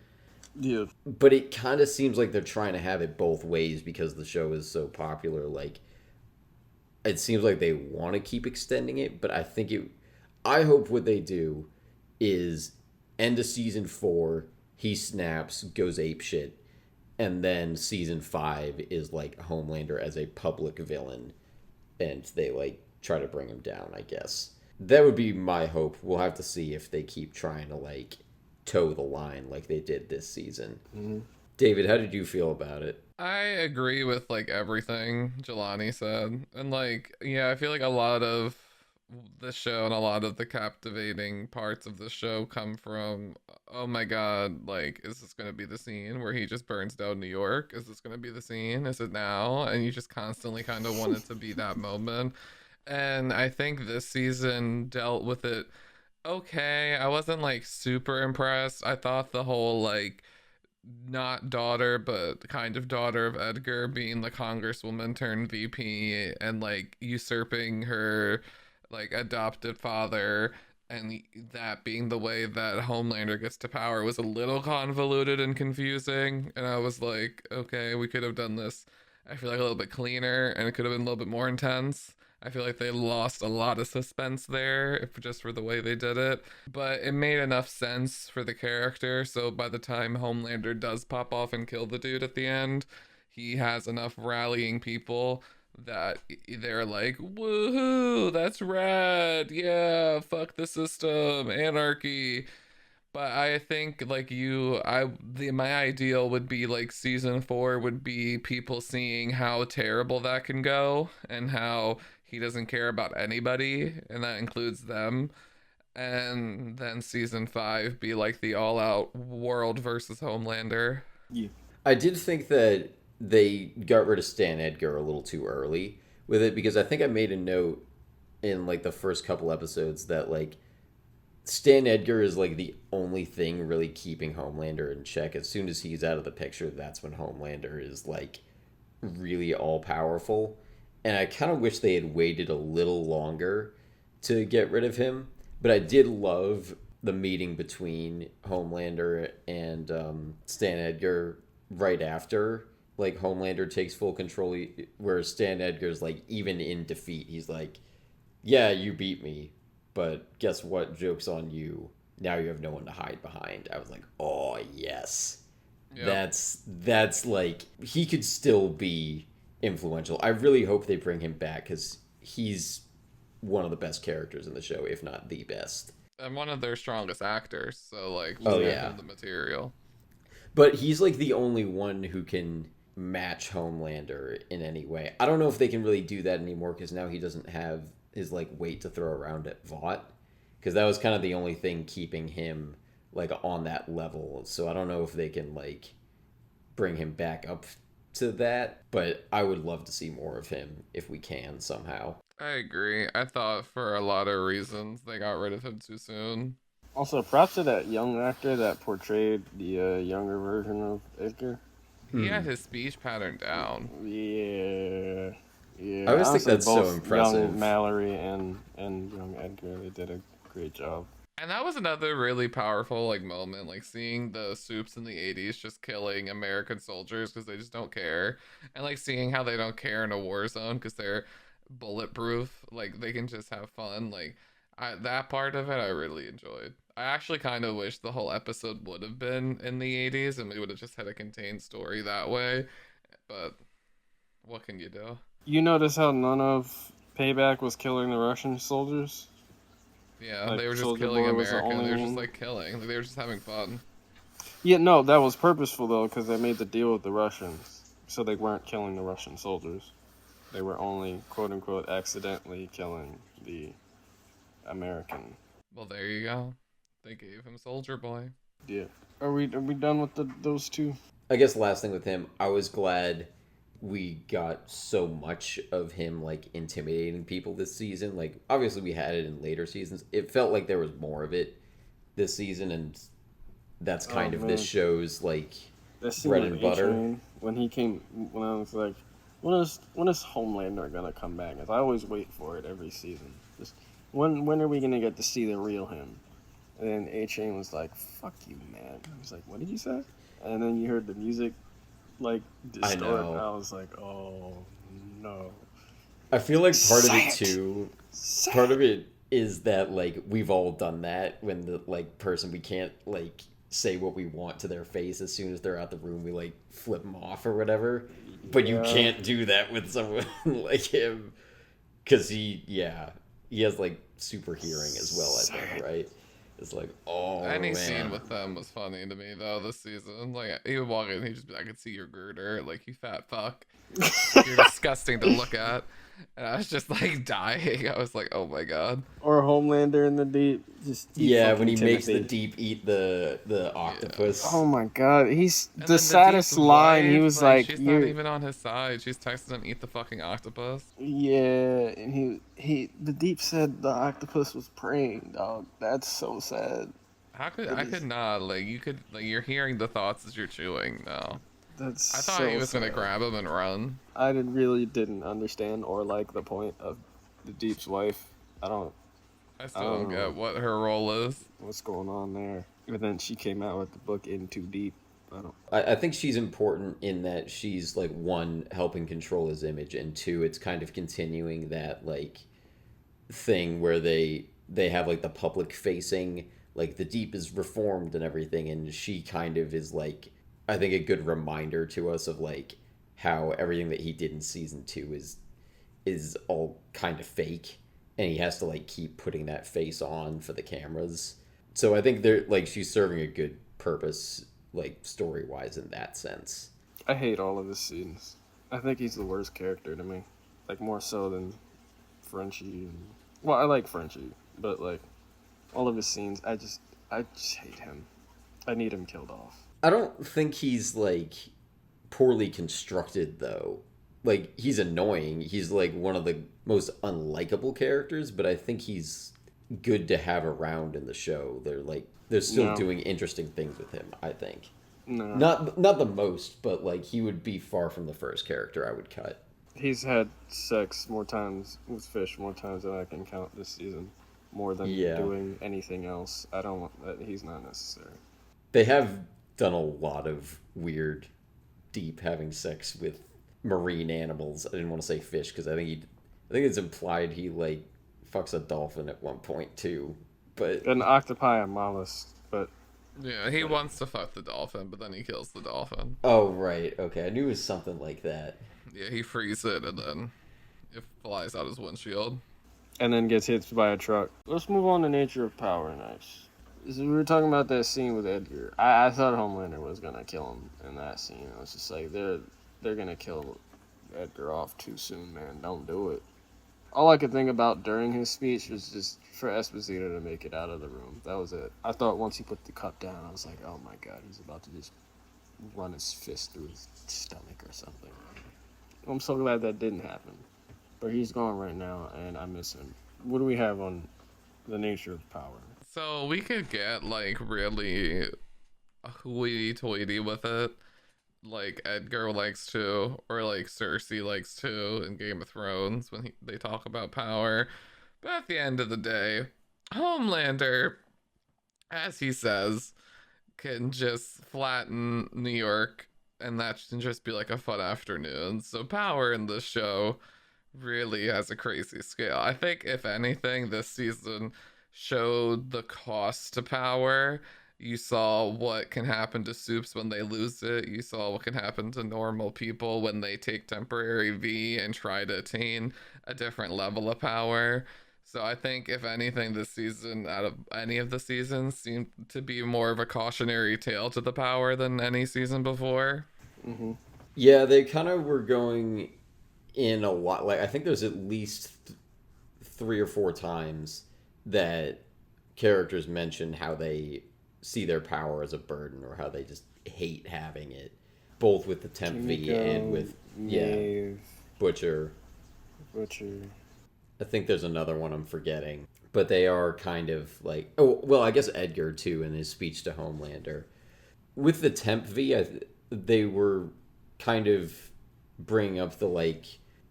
Yeah. But it kind of seems like they're trying to have it both ways because the show is so popular. Like, it seems like they want to keep extending it, but I hope what they do is end of season 4, he snaps, goes apeshit, and then season 5 is like Homelander as a public villain, and they like try to bring him down, I guess. That would be my hope. We'll have to see if they keep trying to like toe the line like they did this season. Mm-hmm. David, how did you feel about it? I agree with like everything Jelani said. And like, yeah, I feel like a lot of the show and a lot of the captivating parts of the show come from, oh my god, like, is this going to be the scene where he just burns down New York? Is this going to be the scene? Is it now? And you just constantly kind of want it to be that moment. And I think this season dealt with it okay. I wasn't like super impressed. I thought the whole like not daughter but kind of daughter of Edgar being the congresswoman turned VP and like usurping her like adopted father and that being the way that Homelander gets to power was a little convoluted and confusing, and I was like, okay, we could have done this, I feel like, a little bit cleaner, and it could have been a little bit more intense. I feel like they lost a lot of suspense there if just for the way they did it, but it made enough sense for the character. So by the time Homelander does pop off and kill the dude at the end, he has enough rallying people that they're like, woohoo, that's rad, yeah, fuck the system, anarchy. But I think like my ideal would be like season 4 would be people seeing how terrible that can go and how he doesn't care about anybody, and that includes them. And then season 5 be like the all-out world versus Homelander. Yeah. I did think that they got rid of Stan Edgar a little too early with it, because I think I made a note in like the first couple episodes that like Stan Edgar is like the only thing really keeping Homelander in check. As soon as he's out of the picture, that's when Homelander is like really all powerful. And I kind of wish they had waited a little longer to get rid of him. But I did love the meeting between Homelander and Stan Edgar right after like Homelander takes full control, where Stan Edgar's like, even in defeat, he's like, yeah, you beat me, but guess what? Joke's on you. Now you have no one to hide behind. I was like, oh yes. Yep. That's like, he could still be influential. I really hope they bring him back, because he's one of the best characters in the show, if not the best. And one of their strongest actors, so like, oh yeah, the material. But he's like the only one who can match Homelander in any way. I don't know if they can really do that anymore, because now he doesn't have his like weight to throw around at Vought, because that was kind of the only thing keeping him like on that level. So I don't know if they can like bring him back up to that, but I would love to see more of him if we can somehow. I agree. I thought for a lot of reasons they got rid of him too soon. Also, props to that young actor that portrayed the younger version of Edgar. He had his speech pattern down. Yeah. I always think that's so impressive. Young Mallory and young Edgar, they did a great job. And that was another really powerful like moment, like seeing the Supes in the 80s just killing American soldiers because they just don't care, and like seeing how they don't care in a war zone because they're bulletproof, like they can just have fun. Like that part of it I really enjoyed. I actually kind of wish the whole episode would have been in the 80s and we would have just had a contained story that way, but what can you do? You notice how none of Payback was killing the Russian soldiers? Yeah, like, they were just Soldier killing Boy was the America. only They were just one? like killing. They were just having fun. Yeah, no, that was purposeful though, because they made the deal with the Russians, so they weren't killing the Russian soldiers. They were only, quote unquote, accidentally killing the American. Well, there you go. They gave him Soldier Boy. Yeah. Are we done with those two? I guess last thing with him, I was glad we got so much of him like intimidating people this season. Like obviously we had it in later seasons. It felt like there was more of it this season, and that's kind of this show's like bread and butter. When he came, when I was like, when is Homelander gonna come back? Because I always wait for it every season. Just when are we gonna get to see the real him? And then A-Chain was like, "Fuck you, man." I was like, "What did you say?" And then you heard the music, like distort. I was like, "Oh no." I feel like part of it too. Part of it is that like we've all done that when the like person we can't like say what we want to their face as soon as they're out the room, we like flip them off or whatever. But you can't do that with someone like him, because he has like super hearing as well, I think, right? It's like, oh Any scene man. with them was funny to me though this season. Like he would walk in, he'd just be, "I could see your girder, like you fat fuck. You're disgusting to look at." And I was just like dying. I was like, "Oh my god." Or Homelander in the deep, just eat Yeah, when fucking he makes the Timothy. deep eat the octopus. Oh my god, he's And the then the saddest Deep's line. He wife, was like like, she's not "You're." even on his side. She's texting him, "Eat the fucking octopus." Yeah, and the deep said the octopus was praying, dog. That's so sad. How could It I is. could not like you could like you're hearing the thoughts as you're chewing now. That's I thought he so was gonna sad. grab him and run. I really didn't understand or like the point of the deep's wife. I don't. I I still don't don't know get what her role is. what's going on there. And then she came out with the book In Too Deep. I don't. I think she's important in that she's like one helping control his image, and two, it's kind of continuing that like thing where they have like the public facing, like the deep is reformed and everything, and she kind of is like, I think, a good reminder to us of like how everything that he did in season 2 is all kind of fake, and he has to like keep putting that face on for the cameras. So I think they're like she's serving a good purpose, like story wise in that sense. I hate all of his scenes. I think he's the worst character to me. Like more so than Frenchie. Well, I like Frenchie, but like all of his scenes, I just hate him. I need him killed off. I don't think he's like poorly constructed though. Like he's annoying. He's like one of the most unlikable characters, but I think he's good to have around in the show. They're still No. doing interesting things with him, I think. No, Not the most, but like he would be far from the first character I would cut. he's had sex more times with fish more times than I can count this season. More than Yeah. doing anything else. I don't want that. He's not necessary. They have done a lot of weird, deep having sex with marine animals. I didn't want to say fish because I think it's implied he like fucks a dolphin at one point too. But An octopi and mollusk, but Yeah, he wants to fuck the dolphin, but then he kills the dolphin. oh right, okay, I knew it was something like that. Yeah, he frees it and then it flies out his windshield. and then gets hit by a truck. Let's move on to Nature of Power next. So we were talking about that scene with Edgar. I thought Homelander was gonna kill him in that scene. I was just like, they're gonna kill Edgar off too soon, man. Don't do it. All I could think about during his speech was just for Esposito to make it out of the room. That was it. I thought once he put the cup down, I was like, oh my god, he's about to just run his fist through his stomach or something. I'm so glad that didn't happen. But he's gone right now, and I miss him. What do we have on the Nature of Power? So we could get like really hoity-toity with it, like Edgar likes to, or like Cersei likes to in Game of Thrones when they talk about power. But at the end of the day, Homelander, as he says, can just flatten New York, and that can just be like a fun afternoon. So power in this show really has a crazy scale. I think if anything, this season showed the cost to power. You saw what can happen to soups when they lose it. You saw what can happen to normal people when they take temporary V and try to attain a different level of power. So I think if anything, this season, out of any of the seasons, seemed to be more of a cautionary tale to the power than any season before. Mm-hmm. Yeah, they kind of were going in a lot. Like I think there's at least 3 or 4 times that characters mention how they see their power as a burden or how they just hate having it, both with the temp V and with Maeve, Butcher. I think there's another one I'm forgetting, but they are kind of like, oh well, I guess Edgar too in his speech to Homelander with the temp V. They were kind of bringing up the like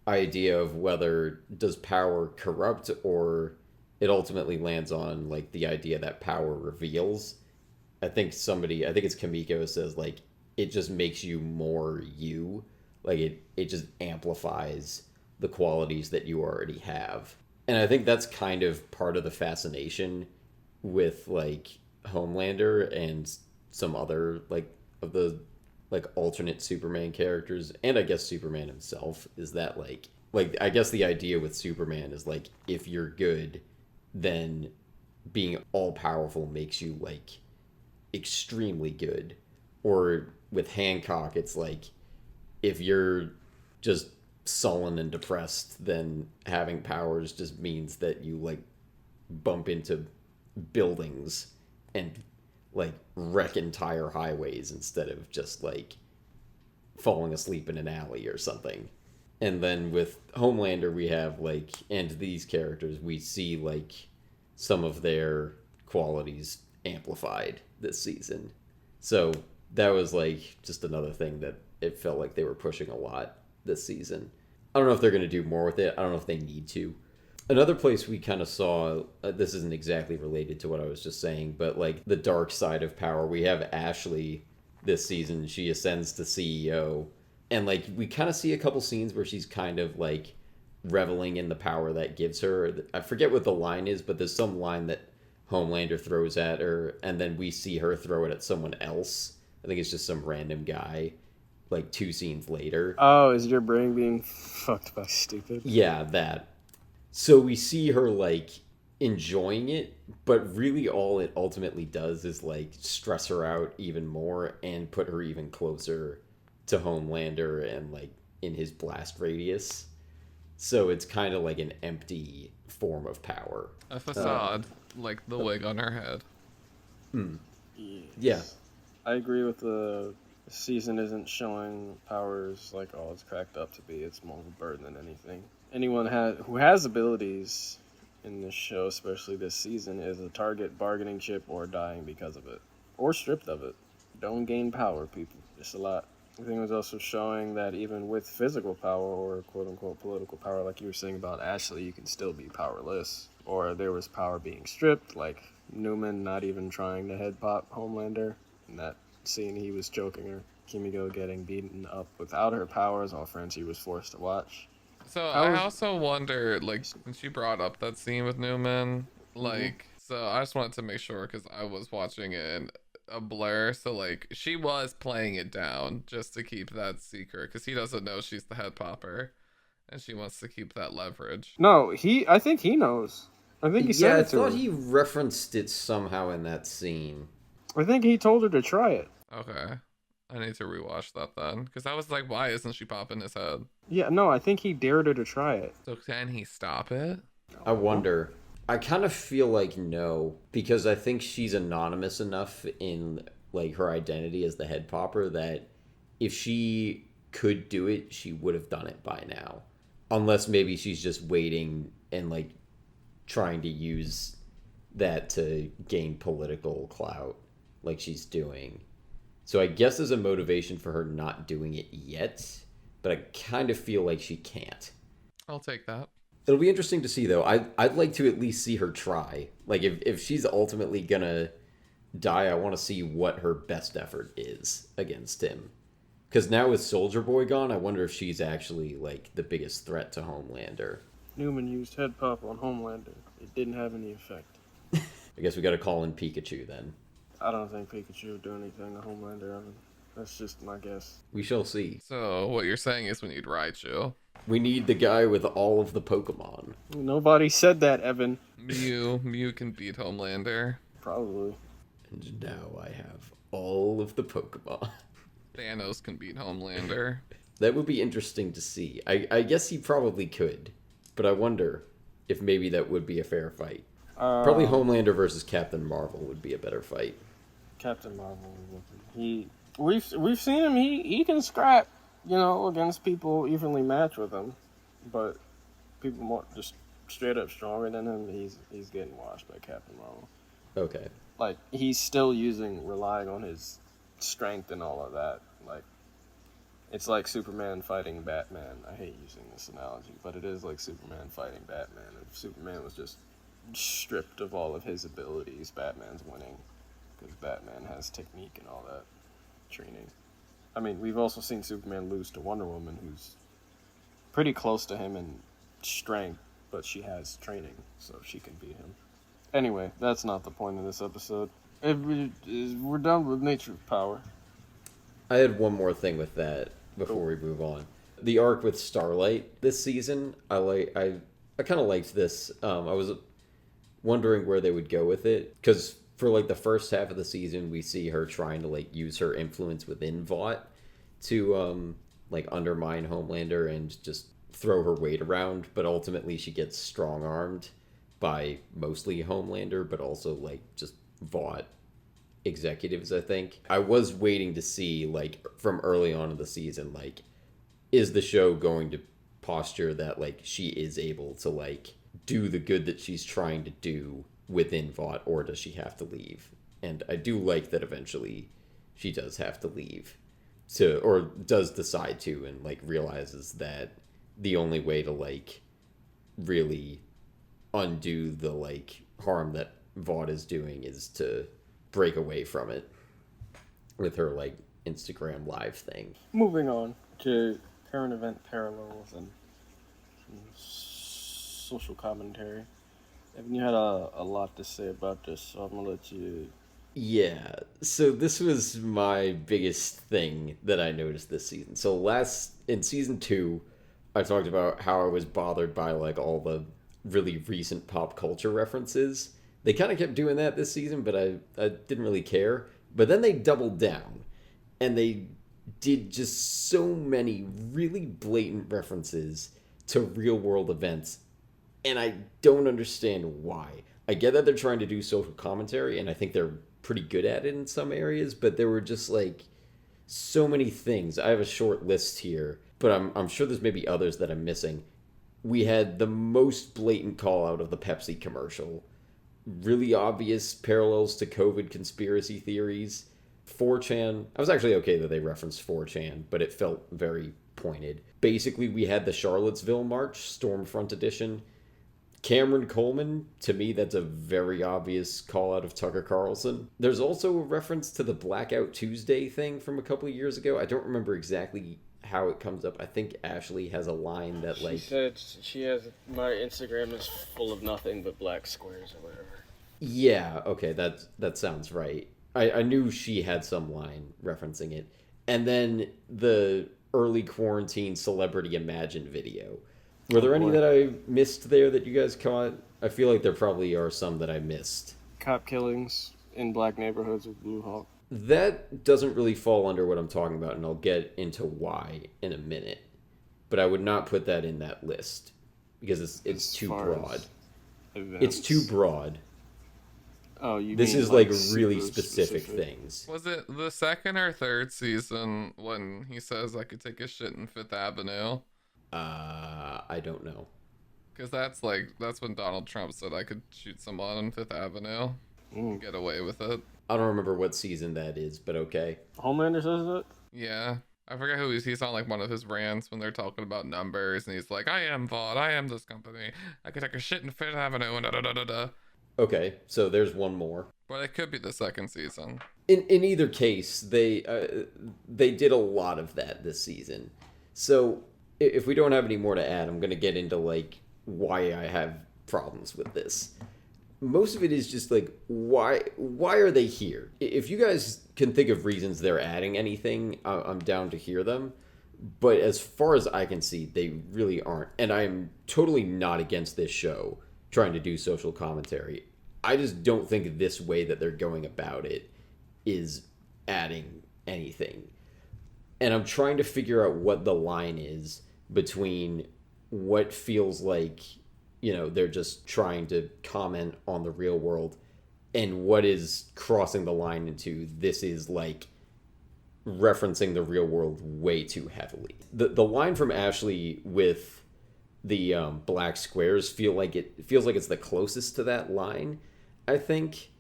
idea of whether does power corrupt or it ultimately lands on like the idea that power reveals. I think it's Kamiko says like it just makes you more you, like it just amplifies the qualities that you already have. And I think that's kind of part of the fascination with like Homelander and some other like of the like alternate Superman characters, and I guess Superman himself, is that like I guess the idea with Superman is like if you're good, then being all powerful makes you like extremely good. Or with Hancock, it's like if you're just sullen and depressed, then having powers just means that you like bump into buildings and like wreck entire highways instead of just like falling asleep in an alley or something. And then with Homelander, we have like, and these characters, we see like some of their qualities amplified this season. So that was like just another thing that it felt like they were pushing a lot this season. I don't know if they're going to do more with it. I don't know if they need to. Another place we kind of saw, this isn't exactly related to what I was just saying, but like the dark side of power, we have Ashley this season. She ascends to CEO. And like we kind of see a couple scenes where she's kind of like reveling in the power that gives her. I forget what the line is, but there's some line that Homelander throws at her, and then we see her throw it at someone else. I think it's just some random guy, like 2 scenes later. Oh, is your brain being fucked by stupid? Yeah, that. So we see her like enjoying it, but really all it ultimately does is like stress her out even more and put her even closer to Homelander and like in his blast radius. So it's kind of like an empty form of power. A facade, like the wig on her head. Yes. Yeah. I agree with the season isn't showing powers like all it's cracked up to be. It's more of a burden than anything. Anyone who has abilities in this show, especially this season, is a target, bargaining chip, or dying because of it. Or stripped of it. Don't gain power, people. It's a lot. I think it was also showing that even with physical power or quote-unquote political power, like you were saying about Ashley, you can still be powerless. Or there was power being stripped, like Newman not even trying to head pop Homelander. In that scene, he was choking her. Kimiko getting beaten up without her powers, all Francie was forced to watch. So I also wonder, like, since you brought up that scene with Newman, like, so I just wanted to make sure because I was watching it in a blur. So like, she was playing it down just to keep that secret because he doesn't know she's the head popper, and she wants to keep that leverage. No, I think he knows. I think he said it to her. I thought he referenced it somehow in that scene. I think he told her to try it. Okay. I need to rewatch that then. Because I was like, why isn't she popping his head? Yeah, no, I think he dared her to try it. So can he stop it? I wonder. I kind of feel like no, because I think she's anonymous enough in like her identity as the head popper that if she could do it, she would have done it by now. Unless maybe she's just waiting and like trying to use that to gain political clout like she's doing. So I guess there's a motivation for her not doing it yet, but I kind of feel like she can't. I'll take that. It'll be interesting to see, though. I'd like to at least see her try. Like, if she's ultimately gonna die, I want to see what her best effort is against him. Because now with Soldier Boy gone, I wonder if she's actually, like, the biggest threat to Homelander. Newman used head pop on Homelander. It didn't have any effect. I guess we gotta call in Pikachu, then. I don't think Pikachu would do anything to Homelander, Evan. That's just my guess. We shall see. So what you're saying is we need Raichu. We need the guy with all of the Pokemon. Nobody said that, Evan. Mew can beat Homelander. Probably. And now I have all of the Pokemon. Thanos can beat Homelander. That would be interesting to see. I guess he probably could, but I wonder if maybe that would be a fair fight. Probably Homelander versus Captain Marvel would be a better fight. Captain Marvel. We've seen him. He can scrap, against people evenly matched with him, but people more just straight up stronger than him. He's getting washed by Captain Marvel. Okay. Like he's still relying on his strength and all of that. Like it's like Superman fighting Batman. I hate using this analogy, but it is like Superman fighting Batman. If Superman was just stripped of all of his abilities, Batman's winning because Batman has technique and all that training. I mean, we've also seen Superman lose to Wonder Woman, who's pretty close to him in strength, but she has training, so she can beat him. Anyway, that's not the point of this episode. We're done with Nature of Power. I had one more thing with that before we move on. The arc with Starlight this season, I kind of liked this. I was wondering where they would go with it, because for like the first half of the season, we see her trying to like use her influence within Vought to like undermine Homelander and just throw her weight around, but ultimately she gets strong armed by mostly Homelander, but also like just Vought executives. I think I was waiting to see, like, from early on in the season, like, is the show going to posture that like she is able to like do the good that she's trying to do within Vought, or does she have to leave? And I do like that eventually she does have to leave, to, or does decide to, and like realizes that the only way to like really undo the like harm that Vought is doing is to break away from it with her like Instagram live thing. Moving on to current event parallels and social commentary. Evan, you had a lot to say about this, so I'm gonna let you. Yeah, so this was my biggest thing that I noticed this season. So in season 2, I talked about how I was bothered by like all the really recent pop culture references. They kind of kept doing that this season, but I didn't really care. But then they doubled down, and they did just so many really blatant references to real world events, and I don't understand why. I get that they're trying to do social commentary, and I think they're pretty good at it in some areas, but there were just like so many things. I have a short list here, but I'm sure there's maybe others that I'm missing. We had the most blatant call out of the Pepsi commercial. Really obvious parallels to COVID conspiracy theories. 4chan. I was actually okay that they referenced 4chan, but it felt very pointed. Basically, we had the Charlottesville March, Stormfront Edition. Cameron Coleman, to me, that's a very obvious call out of Tucker Carlson. There's also a reference to the Blackout Tuesday thing from a couple of years ago. I don't remember exactly how it comes up. I think Ashley has a line that like... She said she has, my Instagram is full of nothing but black squares or whatever. Yeah, okay, that sounds right. I knew she had some line referencing it. And then the early quarantine Celebrity Imagine video. Were there any that I missed there that you guys caught? I feel like there probably are some that I missed. Cop killings in black neighborhoods with Blue Hawk. That doesn't really fall under what I'm talking about, and I'll get into why in a minute. But I would not put that in that list because it's too broad. It's too broad. Oh, you this mean is like really specific things. Was it the second or third season when he says I could take a shit in Fifth Avenue? I don't know. Because that's when Donald Trump said I could shoot someone on Fifth Avenue and get away with it. I don't remember what season that is, but okay. Homelander says that? Yeah. I forget who he's on like one of his rants when they're talking about numbers, and he's like, I am Vought, I am this company, I could take a shit in Fifth Avenue, and da-da-da-da-da. Okay, so there's one more. But it could be the second season. In either case, they did a lot of that this season. So if we don't have any more to add, I'm going to get into like why I have problems with this. Most of it is just like, why are they here? If you guys can think of reasons they're adding anything, I'm down to hear them. But as far as I can see, they really aren't. And I'm totally not against this show trying to do social commentary. I just don't think this way that they're going about it is adding anything. And I'm trying to figure out what the line is between what feels like, you know, they're just trying to comment on the real world and what is crossing the line into this is like referencing the real world way too heavily. The line from Ashley with the black squares feels like it's the closest to that line, I think,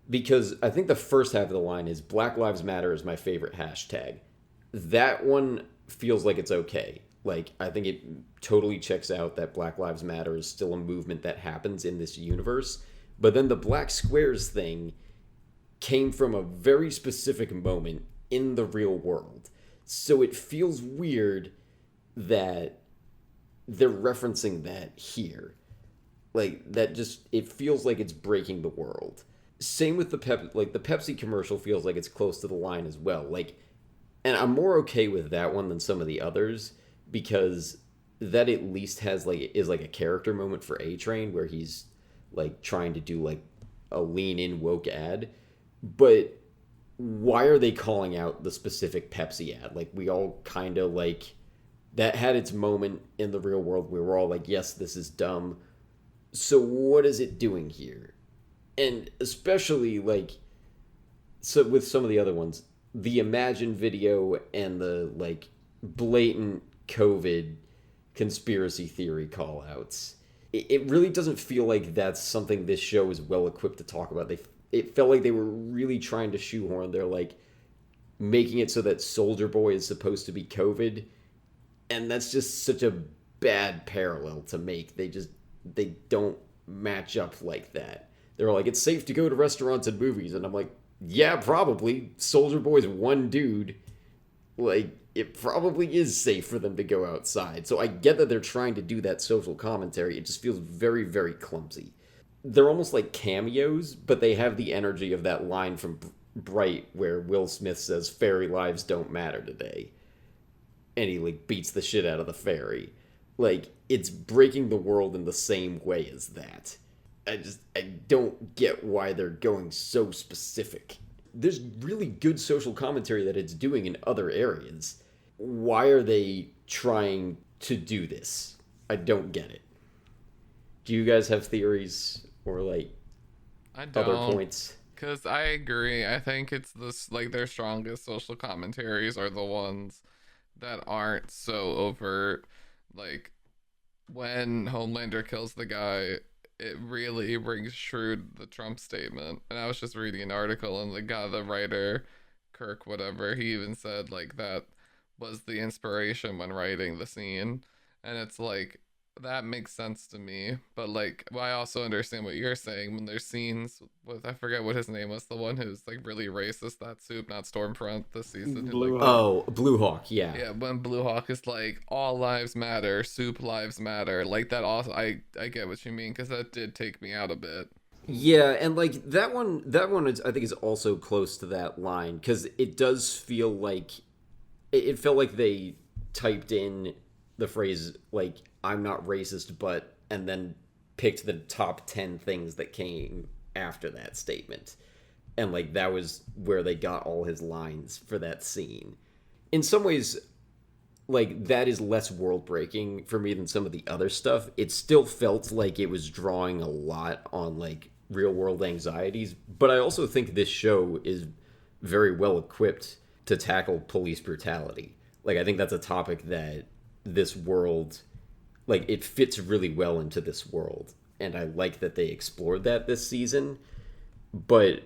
because I think the first half of the line is Black Lives Matter is my favorite hashtag. That one feels like it's okay. Like, I think it totally checks out that Black Lives Matter is still a movement that happens in this universe. But then the black squares thing came from a very specific moment in the real world. So it feels weird that they're referencing that here. Like, that just, it feels like it's breaking the world. Same with the Pepsi commercial feels like it's close to the line as well. Like, and I'm more okay with that one than some of the others because that at least has is like a character moment for A-Train where he's like trying to do like a lean in woke ad. But why are they calling out the specific Pepsi ad? Like, we all kind of like that had its moment in the real world. We were all like, yes, this is dumb. So what is it doing here? And especially like, so with some of the other ones, the Imagine video and the like blatant COVID conspiracy theory call outs. It really doesn't feel like that's something this show is well equipped to talk about. It felt like they were really trying to shoehorn their like making it so that Soldier Boy is supposed to be COVID, and that's just such a bad parallel to make. They don't match up like that. They're like, it's safe to go to restaurants and movies, and I'm like, yeah, probably. Soldier Boy's one dude. Like, it probably is safe for them to go outside. So I get that they're trying to do that social commentary. It just feels very, very clumsy. They're almost like cameos, but they have the energy of that line from Bright where Will Smith says, "Fairy lives don't matter today." And he, like, beats the shit out of the fairy. Like, it's breaking the world in the same way as that. I don't get why they're going so specific. There's really good social commentary that it's doing in other areas. Why are they trying to do this? I don't get it. Do you guys have theories or like I other don't, points? because I agree. I think it's this like their strongest social commentaries are the ones that aren't so overt. Like when Homelander kills the guy, it really rings true to the Trump statement. And I was just reading an article, and the writer, Kirk, whatever, he even said like that was the inspiration when writing the scene. And it's like, that makes sense to me. But like, well, I also understand what you're saying when there's scenes with, I forget what his name was, the one who's like really racist, that soup, not Stormfront this season. Blue like, Oh, Blue Hawk, yeah. yeah, when Blue Hawk is like, all lives matter, soup lives matter, like that. Also, I get what you mean, because that did take me out a bit. Yeah, and like that one is, I think, is also close to that line, because it does feel like it felt like they typed in the phrase like, "I'm not racist, but," and then picked the top 10 things that came after that statement. And like that was where they got all his lines for that scene. In some ways, like, that is less world breaking for me than some of the other stuff. It still felt like it was drawing a lot on like real world anxieties, but I also think this show is very well equipped to tackle police brutality. Like, I think that's a topic that this world, like, it fits really well into this world, and I like that they explored that this season. But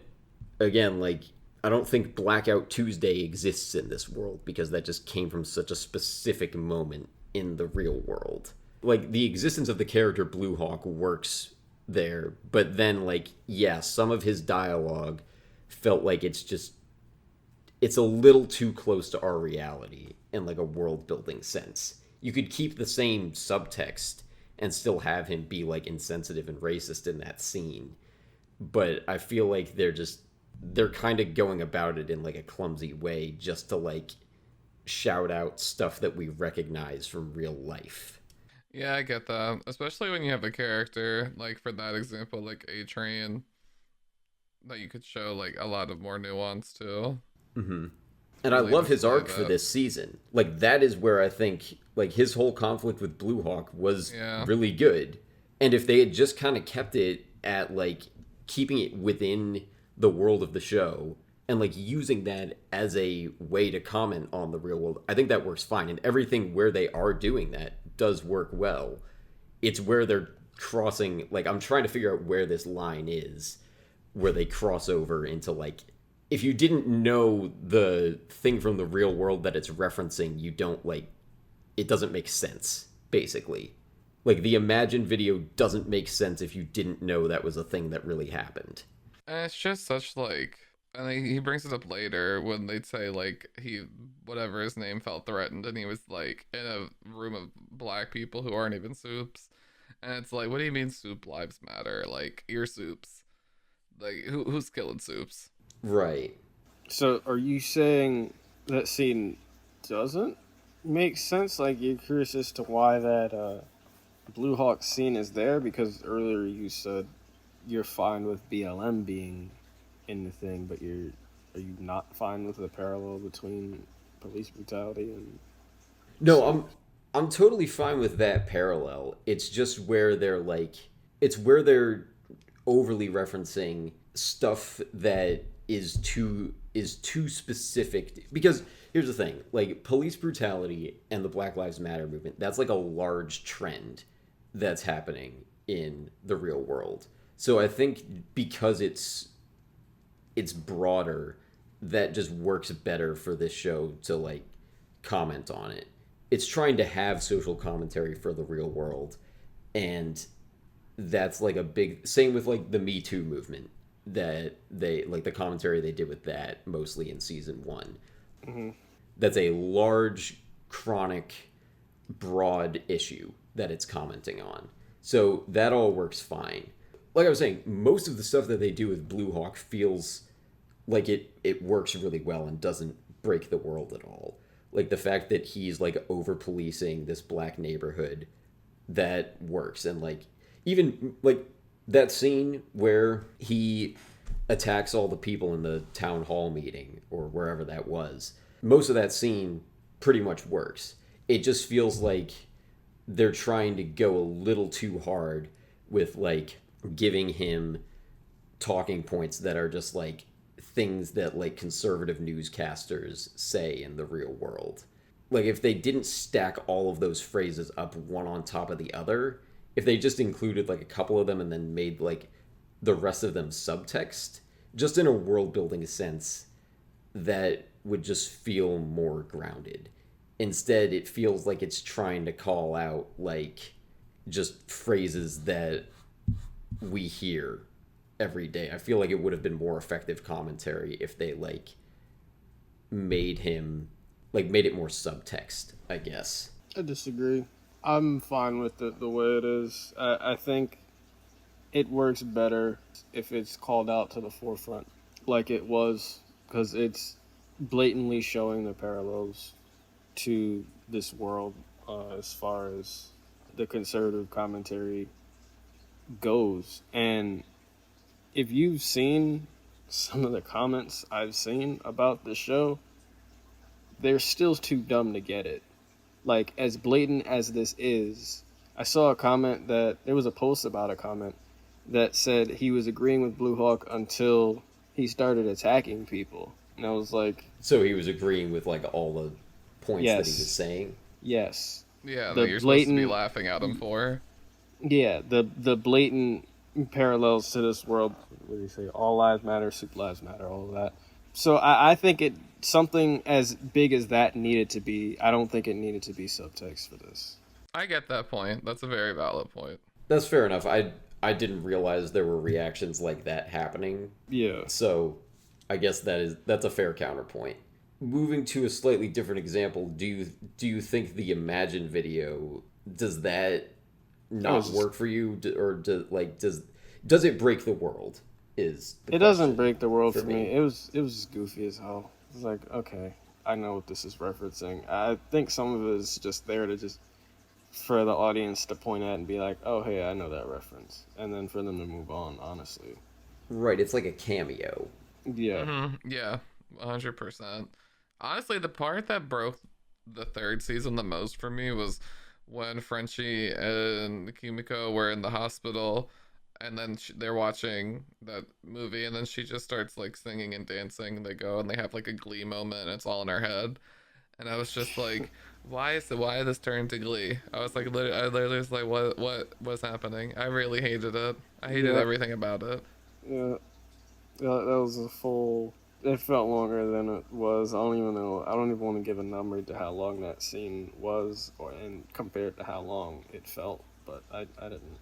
again, like, I don't think Blackout Tuesday exists in this world, because that just came from such a specific moment in the real world. Like, the existence of the character Blue Hawk works there, but then, like, yeah, some of his dialogue felt like it's a little too close to our reality in like a world building sense. You could keep the same subtext and still have him be like insensitive and racist in that scene, but I feel like they're kind of going about it in like a clumsy way just to like shout out stuff that we recognize from real life. Yeah, I get that. Especially when you have a character, like for that example, like A-Train, that you could show like a lot of more nuance to. Mm-hmm. And I Really love his display arc for that. this season. Like, that is where I think like his whole conflict with Blue Hawk was Yeah. really good. And if they had just kind of kept it at like keeping it within the world of the show and like using that as a way to comment on the real world, I think that works fine. And everything where they are doing that does work well. It's where they're crossing, like, I'm trying to figure out where this line is, where they cross over into like, if you didn't know the thing from the real world that it's referencing, you don't like, it doesn't make sense, basically. Like, the Imagine video doesn't make sense if you didn't know that was a thing that really happened. And it's just such like, and he brings it up later when they'd say like whatever his name felt threatened, and he was like in a room of black people who aren't even soups, and it's like, what do you mean soup lives matter? Like, you're soups. Like, who's killing soups? Right. So, are you saying that scene doesn't make sense? Like, you're curious as to why that Blue Hawk scene is there? Because earlier you said you're fine with BLM being in the thing, but are you not fine with the parallel between police brutality and No, stuff? I'm totally fine with that parallel. It's just where they're like, it's where they're overly referencing stuff that is too specific. Because here's the thing, like police brutality and the Black Lives Matter movement, that's like a large trend that's happening in the real world. So I think because it's broader, that just works better for this show to like comment on it. It's trying to have social commentary for the real world, and that's like a big same with like the Me Too movement, that they like the commentary they did with that mostly in season 1. Mm-hmm. That's a large, chronic, broad issue that it's commenting on. So that all works fine. Like I was saying, most of the stuff that they do with Blue Hawk feels like it works really well and doesn't break the world at all. Like the fact that he's like over policing this black neighborhood, that works. And like even like that scene where he attacks all the people in the town hall meeting or wherever that was, most of that scene pretty much works. It just feels like they're trying to go a little too hard with like giving him talking points that are just like things that like conservative newscasters say in the real world. Like if they didn't stack all of those phrases up one on top of the other, if they just included like a couple of them and then made like the rest of them subtext, just in a world building sense, that would just feel more grounded. Instead, it feels like it's trying to call out like just phrases that we hear every day. I feel like it would have been more effective commentary if they like made it more subtext, I guess. I disagree. I'm fine with it the way it is. I think it works better if it's called out to the forefront, like it was, because it's blatantly showing the parallels to this world as far as the conservative commentary goes. And if you've seen some of the comments I've seen about the show, they're still too dumb to get it. Like, as blatant as this is, I saw a comment that there was a post about a comment that said he was agreeing with Blue Hawk until he started attacking people. And I was like, so he was agreeing with like all the points that he was yes, saying. yes. Yeah, The that you're supposed to be laughing at him for. Yeah, the blatant parallels to this world. What do you say? All lives matter, super lives matter, all of that. So I think it something as big as that needed to be. I don't think it needed to be subtext for this. I get that point. That's a very valid point. That's fair enough. I didn't realize there were reactions like that happening. Yeah. So I guess that's a fair counterpoint. Moving to a slightly different example, do you think the Imagine video, does that not work for you, or does it break the world? It doesn't break the world for me. It was goofy as hell. It's like, okay, I know what this is referencing. I think some of it is just there to just for the audience to point at and be like, oh hey, I know that reference, and then for them to move on. Honestly, right? It's like a cameo. Yeah. Mm-hmm. Yeah, 100%. Honestly, the part that broke the third season the most for me was when Frenchie and Kimiko were in the hospital, and then they're watching that movie, and then she just starts like singing and dancing. They go and they have like a Glee moment, and it's all in her head. And I was just like, why this turned to Glee? I was like, I literally was like, what's happening? I really hated it. I hated everything about it. Yeah. That was a full. It felt longer than it was. I don't even know. I don't even want to give a number to how long that scene was, and compared to how long it felt. But I didn't.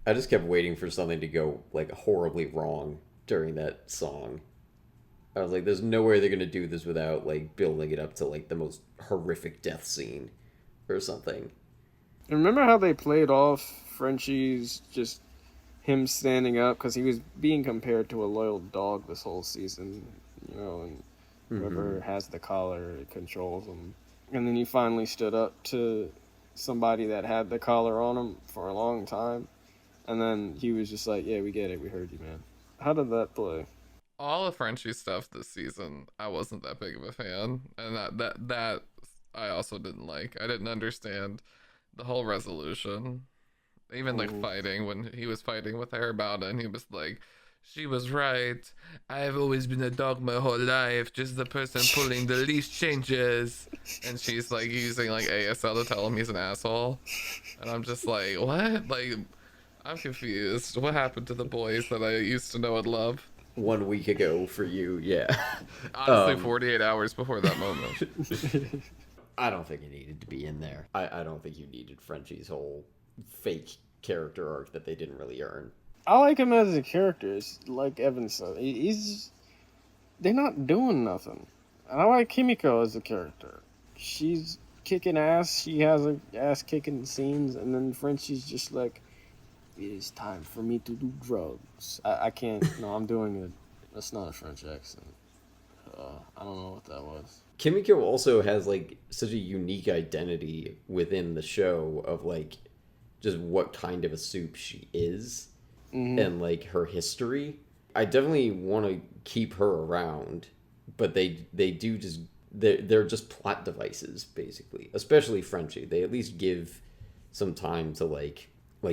I just kept waiting for something to go like horribly wrong during that song. I was like, there's no way they're gonna do this without like building it up to like the most horrific death scene or something. Remember how they played off Frenchie's just him standing up because he was being compared to a loyal dog this whole season, and whoever has the collar, it controls him. And then he finally stood up to somebody that had the collar on him for a long time. And then he was just like, yeah, we get it. We heard you, man. How did that play? All of Frenchie stuff this season, I wasn't that big of a fan, and that I also didn't like. I didn't understand the whole resolution. Even like fighting, when he was fighting with her about it, and he was like, she was right. I have always been a dog my whole life. Just the person pulling the least changes. And she's like using like ASL to tell him he's an asshole. And I'm just like, what? Like, I'm confused. What happened to the boys that I used to know and love? 1 week ago for you, yeah. Honestly, 48 hours before that moment. I don't think it needed to be in there. I don't think you needed Frenchie's whole fake character arc that they didn't really earn. I like him as a character. It's like Evan said. They're not doing nothing. And I like Kimiko as a character. She's kicking ass. She has her ass kicking scenes. And then Frenchie's just like, it is time for me to do drugs. I can't. No, I'm doing it. That's not a French accent. I don't know what that was. Kimiko also has like such a unique identity within the show of like just what kind of a soup she is and like her history. I definitely want to keep her around, but they do just they're just plot devices basically. Especially Frenchie. They at least give some time to like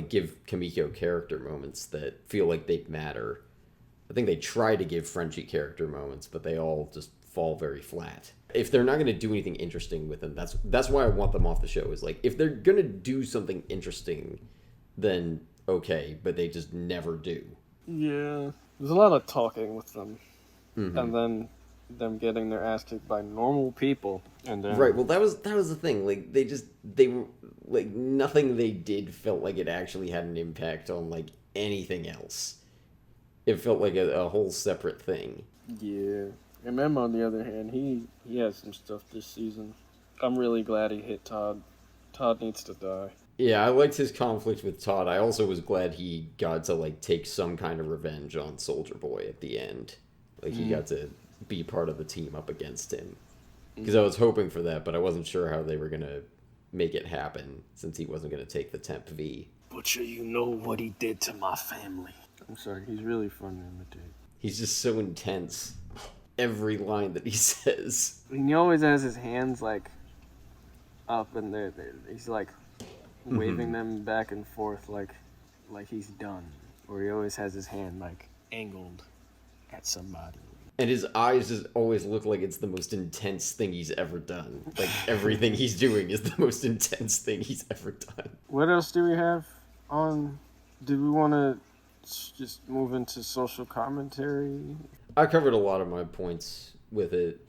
give Kimiko character moments that feel like they matter. I think they try to give Frenchie character moments, but they all just fall very flat. If they're not going to do anything interesting with them, that's why I want them off the show. Is like, if they're going to do something interesting, then okay, but they just never do. Yeah, there's a lot of talking with them, and then them getting their ass kicked by normal people, and then right. Well, that was the thing. Like they were like nothing they did felt like it actually had an impact on like anything else. It felt like a whole separate thing. Yeah. And Mem, on the other hand, he has some stuff this season. I'm really glad he hit Todd. Todd needs to die. Yeah, I liked his conflict with Todd. I also was glad he got to like take some kind of revenge on Soldier Boy at the end. Like he got to be part of the team up against him. Because I was hoping for that, but I wasn't sure how they were gonna make it happen since he wasn't gonna take the Temp V. Butcher, you know what he did to my family. I'm sorry, he's really fun to imitate. He's just so intense. Every line that he says. He always has his hands like up and he's like waving them back and forth like he's done. Or he always has his hand like angled at somebody. And his eyes just always look like it's the most intense thing he's ever done. Like everything he's doing is the most intense thing he's ever done. What else do we have on? Do we want to just move into social commentary? I covered a lot of my points with it.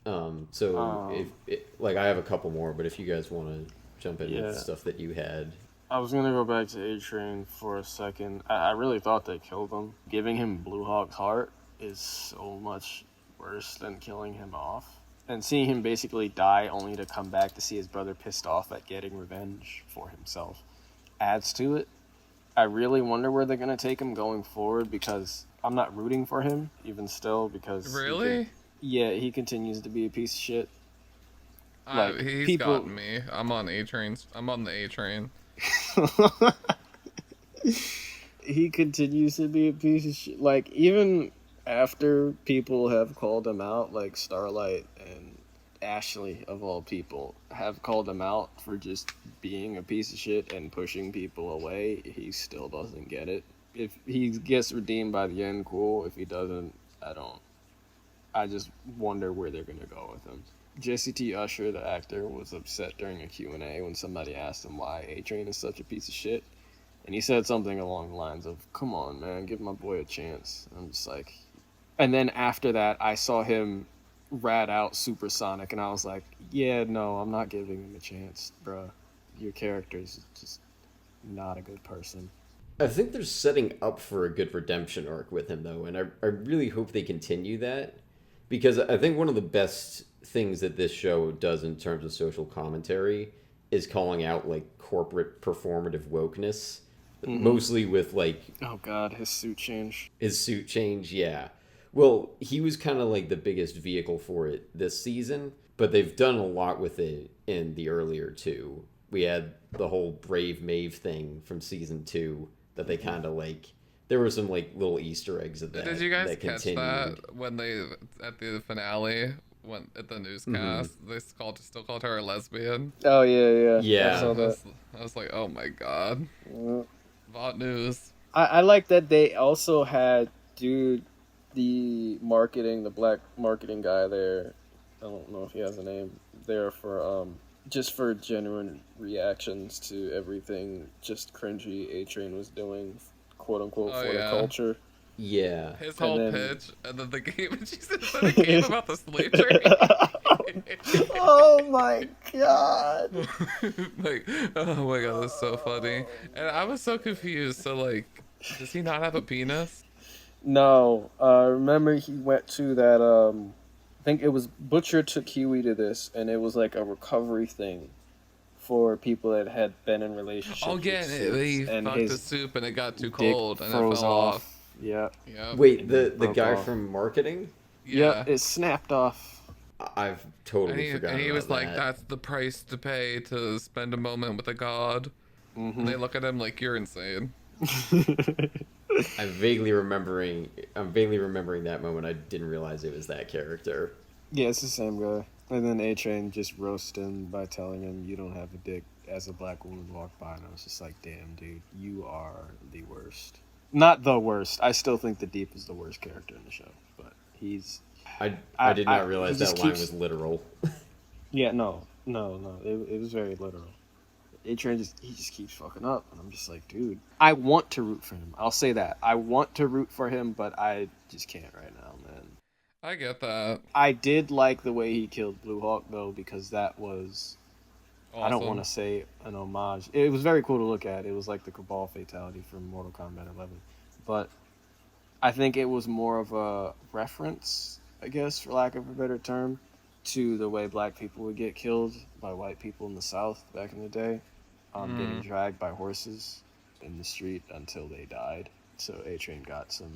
If I have a couple more, but if you guys want to jump in with stuff that you had. I was going to go back to A-Train for a second. I really thought they killed him. Giving him Blue Hawk's heart is so much worse than killing him off. And seeing him basically die only to come back to see his brother pissed off at getting revenge for himself adds to it. I really wonder where they're going to take him going forward because I'm not rooting for him, even still, because... Really? He continues to be a piece of shit. Like, he's gotten me. I'm on A-Trains. I'm on the A-Train. He continues to be a piece of shit. Like, even after people have called him out, like Starlight and Ashley, of all people, have called him out for just being a piece of shit and pushing people away, he still doesn't get it. If he gets redeemed by the end, cool. If he doesn't, I don't. I just wonder where they're going to go with him. Jesse T. Usher, the actor, was upset during a Q&A when somebody asked him why A-Train is such a piece of shit. And he said something along the lines of, come on, man, give my boy a chance. I'm just like... And then after that, I saw him rat out Supersonic, and I was like, yeah, no, I'm not giving him a chance, bruh. Your character's just not a good person. I think they're setting up for a good redemption arc with him, though, and I really hope they continue that. Because I think one of the best things that this show does in terms of social commentary is calling out, like, corporate performative wokeness. Mm-hmm. Mostly with, like... Oh, God, his suit change. His suit change, yeah. Well, he was kind of, like, the biggest vehicle for it this season, but they've done a lot with it in the earlier two. We had the whole Brave Maeve thing from season 2, that they kind of like. There were some like little Easter eggs of that. Did you guys that catch continued. that when they at the finale when at the newscast they still called her a lesbian? Oh yeah. Yeah. I saw that. I was like, oh my god, Yeah. bot news. I like that they also had the black marketing guy there. I don't know if he has a name there for just for genuine reactions to everything just cringy A-Train was doing, quote unquote, for the culture. Yeah. His And whole then- pitch, and then the game, and she said the game about the slave trade. Oh my god! Like, oh my god, that's so funny. And I was so confused. So like, does he not have a penis? No, remember he went to that. I think it was Butcher took Huey to this, and it was like a recovery thing for people that had been in relationships. Oh yeah, he and fucked the soup and it got too cold and it froze fell off. Yeah. Yeah. Wait, the broke guy off. from marketing? Yeah, it snapped off. I've totally And forgotten. he was about like, that. "That's the price to pay to spend a moment with a god." And they look at him like, "You're insane." I'm vaguely remembering that moment. I didn't realize it was that character. Yeah, it's the same guy. And then A-Train just roasted him by telling him, "You don't have a dick," as a black woman walked by, and I was just like, "Damn, dude, you are the worst." Not the worst. I still think the Deep is the worst character in the show, but he's. I did not realize he that just line keeps- was literal. Yeah, no. It was very literal. A-Train he just keeps fucking up, and I'm just like, dude, I want to root for him. I'll say that. I want to root for him, but I just can't right now, man. I get that. I did like the way he killed Blue Hawk, though, because that was, Awesome. I don't want to say an homage. It was very cool to look at. It was like the Cabal fatality from Mortal Kombat 11. But I think it was more of a reference, I guess, for lack of a better term, to the way black people would get killed by white people in the South back in the day, getting dragged by horses in the street until they died. So A-Train got some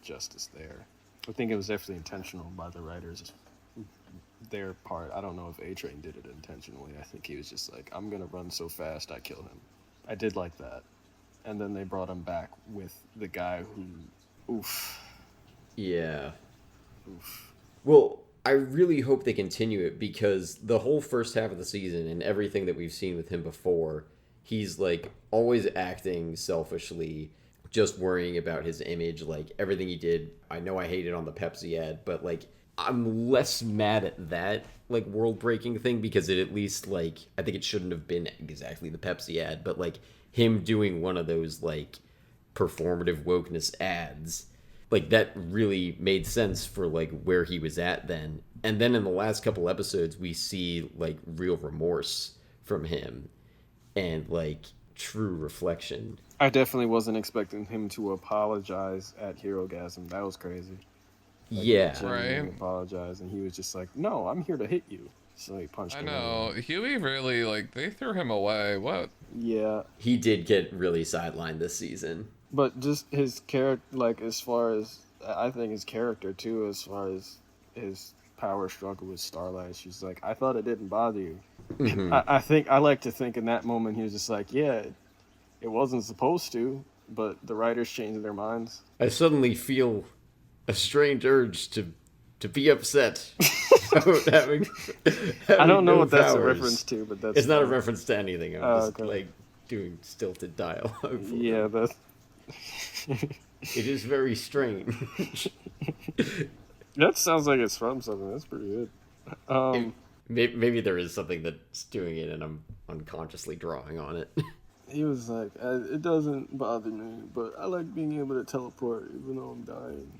justice there. I think it was definitely intentional by the writers, their part. I don't know if A-Train did it intentionally. I think he was just like, I'm going to run so fast I kill him. I did like that. And then they brought him back with the guy who, oof. Yeah. Well, I really hope they continue it because the whole first half of the season and everything that we've seen with him before, he's like always acting selfishly, just worrying about his image, like everything he did. I know I hate it on the Pepsi ad, but like I'm less mad at that like world breaking thing because it at least like I think it shouldn't have been exactly the Pepsi ad, but like him doing one of those like performative wokeness ads, like that really made sense for like where he was at then. And then in the last couple episodes we see like real remorse from him and like true reflection. I definitely wasn't expecting him to apologize at Herogasm. That was crazy. Like, Yeah. genuinely Right. apologize, and he was just like, "No, I'm here to hit you." So he punched I him. know. Huey really, like, they threw him away. What? Yeah, He did get really sidelined this season. but just his character, like as far as I think his character too, as far as his power struggle with Starlight, she's like, "I thought it didn't bother you." I think I like to think in that moment he was just like, "Yeah, it wasn't supposed to," but the writers changed their minds. I suddenly feel a strange urge to be upset about having I don't know no what that's a powers. reference to, but that's It's not a reference to anything. I'm just okay. like doing stilted dialogue. for Yeah, them. that's. It is very strange. That sounds like it's from something. That's pretty good. Maybe there is something that's doing it and I'm unconsciously drawing on it. He was like, "It doesn't bother me, but I like being able to teleport even though I'm dying.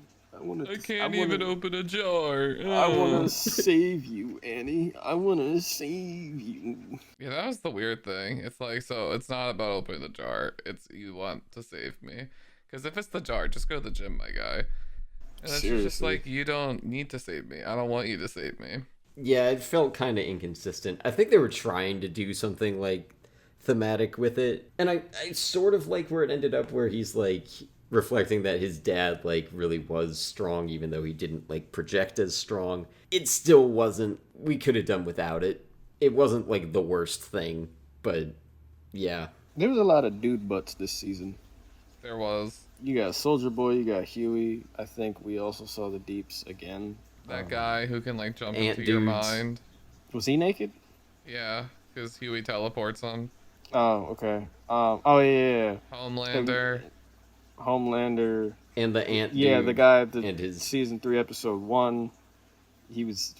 I can't even open a jar. I want to save you, Annie. I want to save you." Yeah, that was the weird thing. It's like, so it's not about opening the jar. It's you want to save me. Because if it's the jar, just go to the gym, my guy. And then she's just Seriously. like, you don't need to save me. I don't want you to save me. Yeah, it felt kind of inconsistent. I think they were trying to do something like thematic with it. And I sort of like where it ended up where he's like reflecting that his dad like really was strong even though he didn't like project as strong. It still wasn't, we could have done without it. It wasn't like the worst thing, but yeah. There was a lot of dude butts this season. There was You got Soldier Boy, you got Huey. I think we also saw the Deeps again. that guy who can like jump Ant into your dudes. mind. Was he naked? Yeah, because Huey teleports him. Oh, okay. Oh yeah. Homelander. Homelander. And the ant Yeah, dude the guy at the and his season 3, episode 1.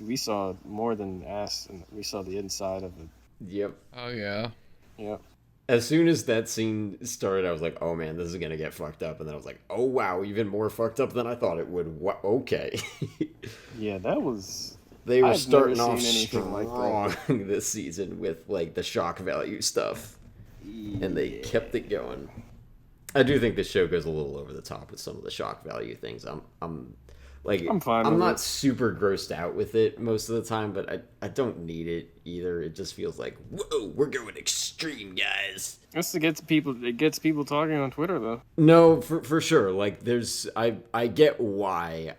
We saw more than ass, and we saw the inside of it. Yep. Oh yeah. Yep. As soon as that scene started, I was like, oh man, this is gonna get fucked up. And then I was like, oh wow, even more fucked up than I thought it would. Okay. Yeah, that was. They were I've starting never off seen anything strong like that. this season with like the shock value stuff. And they kept it going. I do think this show goes a little over the top with some of the shock value things. I'm fine I'm with not it. super grossed out with it most of the time, but I don't need it either. It just feels like, whoa, we're going extreme, guys. It gets people talking on Twitter though. No, for sure. Like I get why.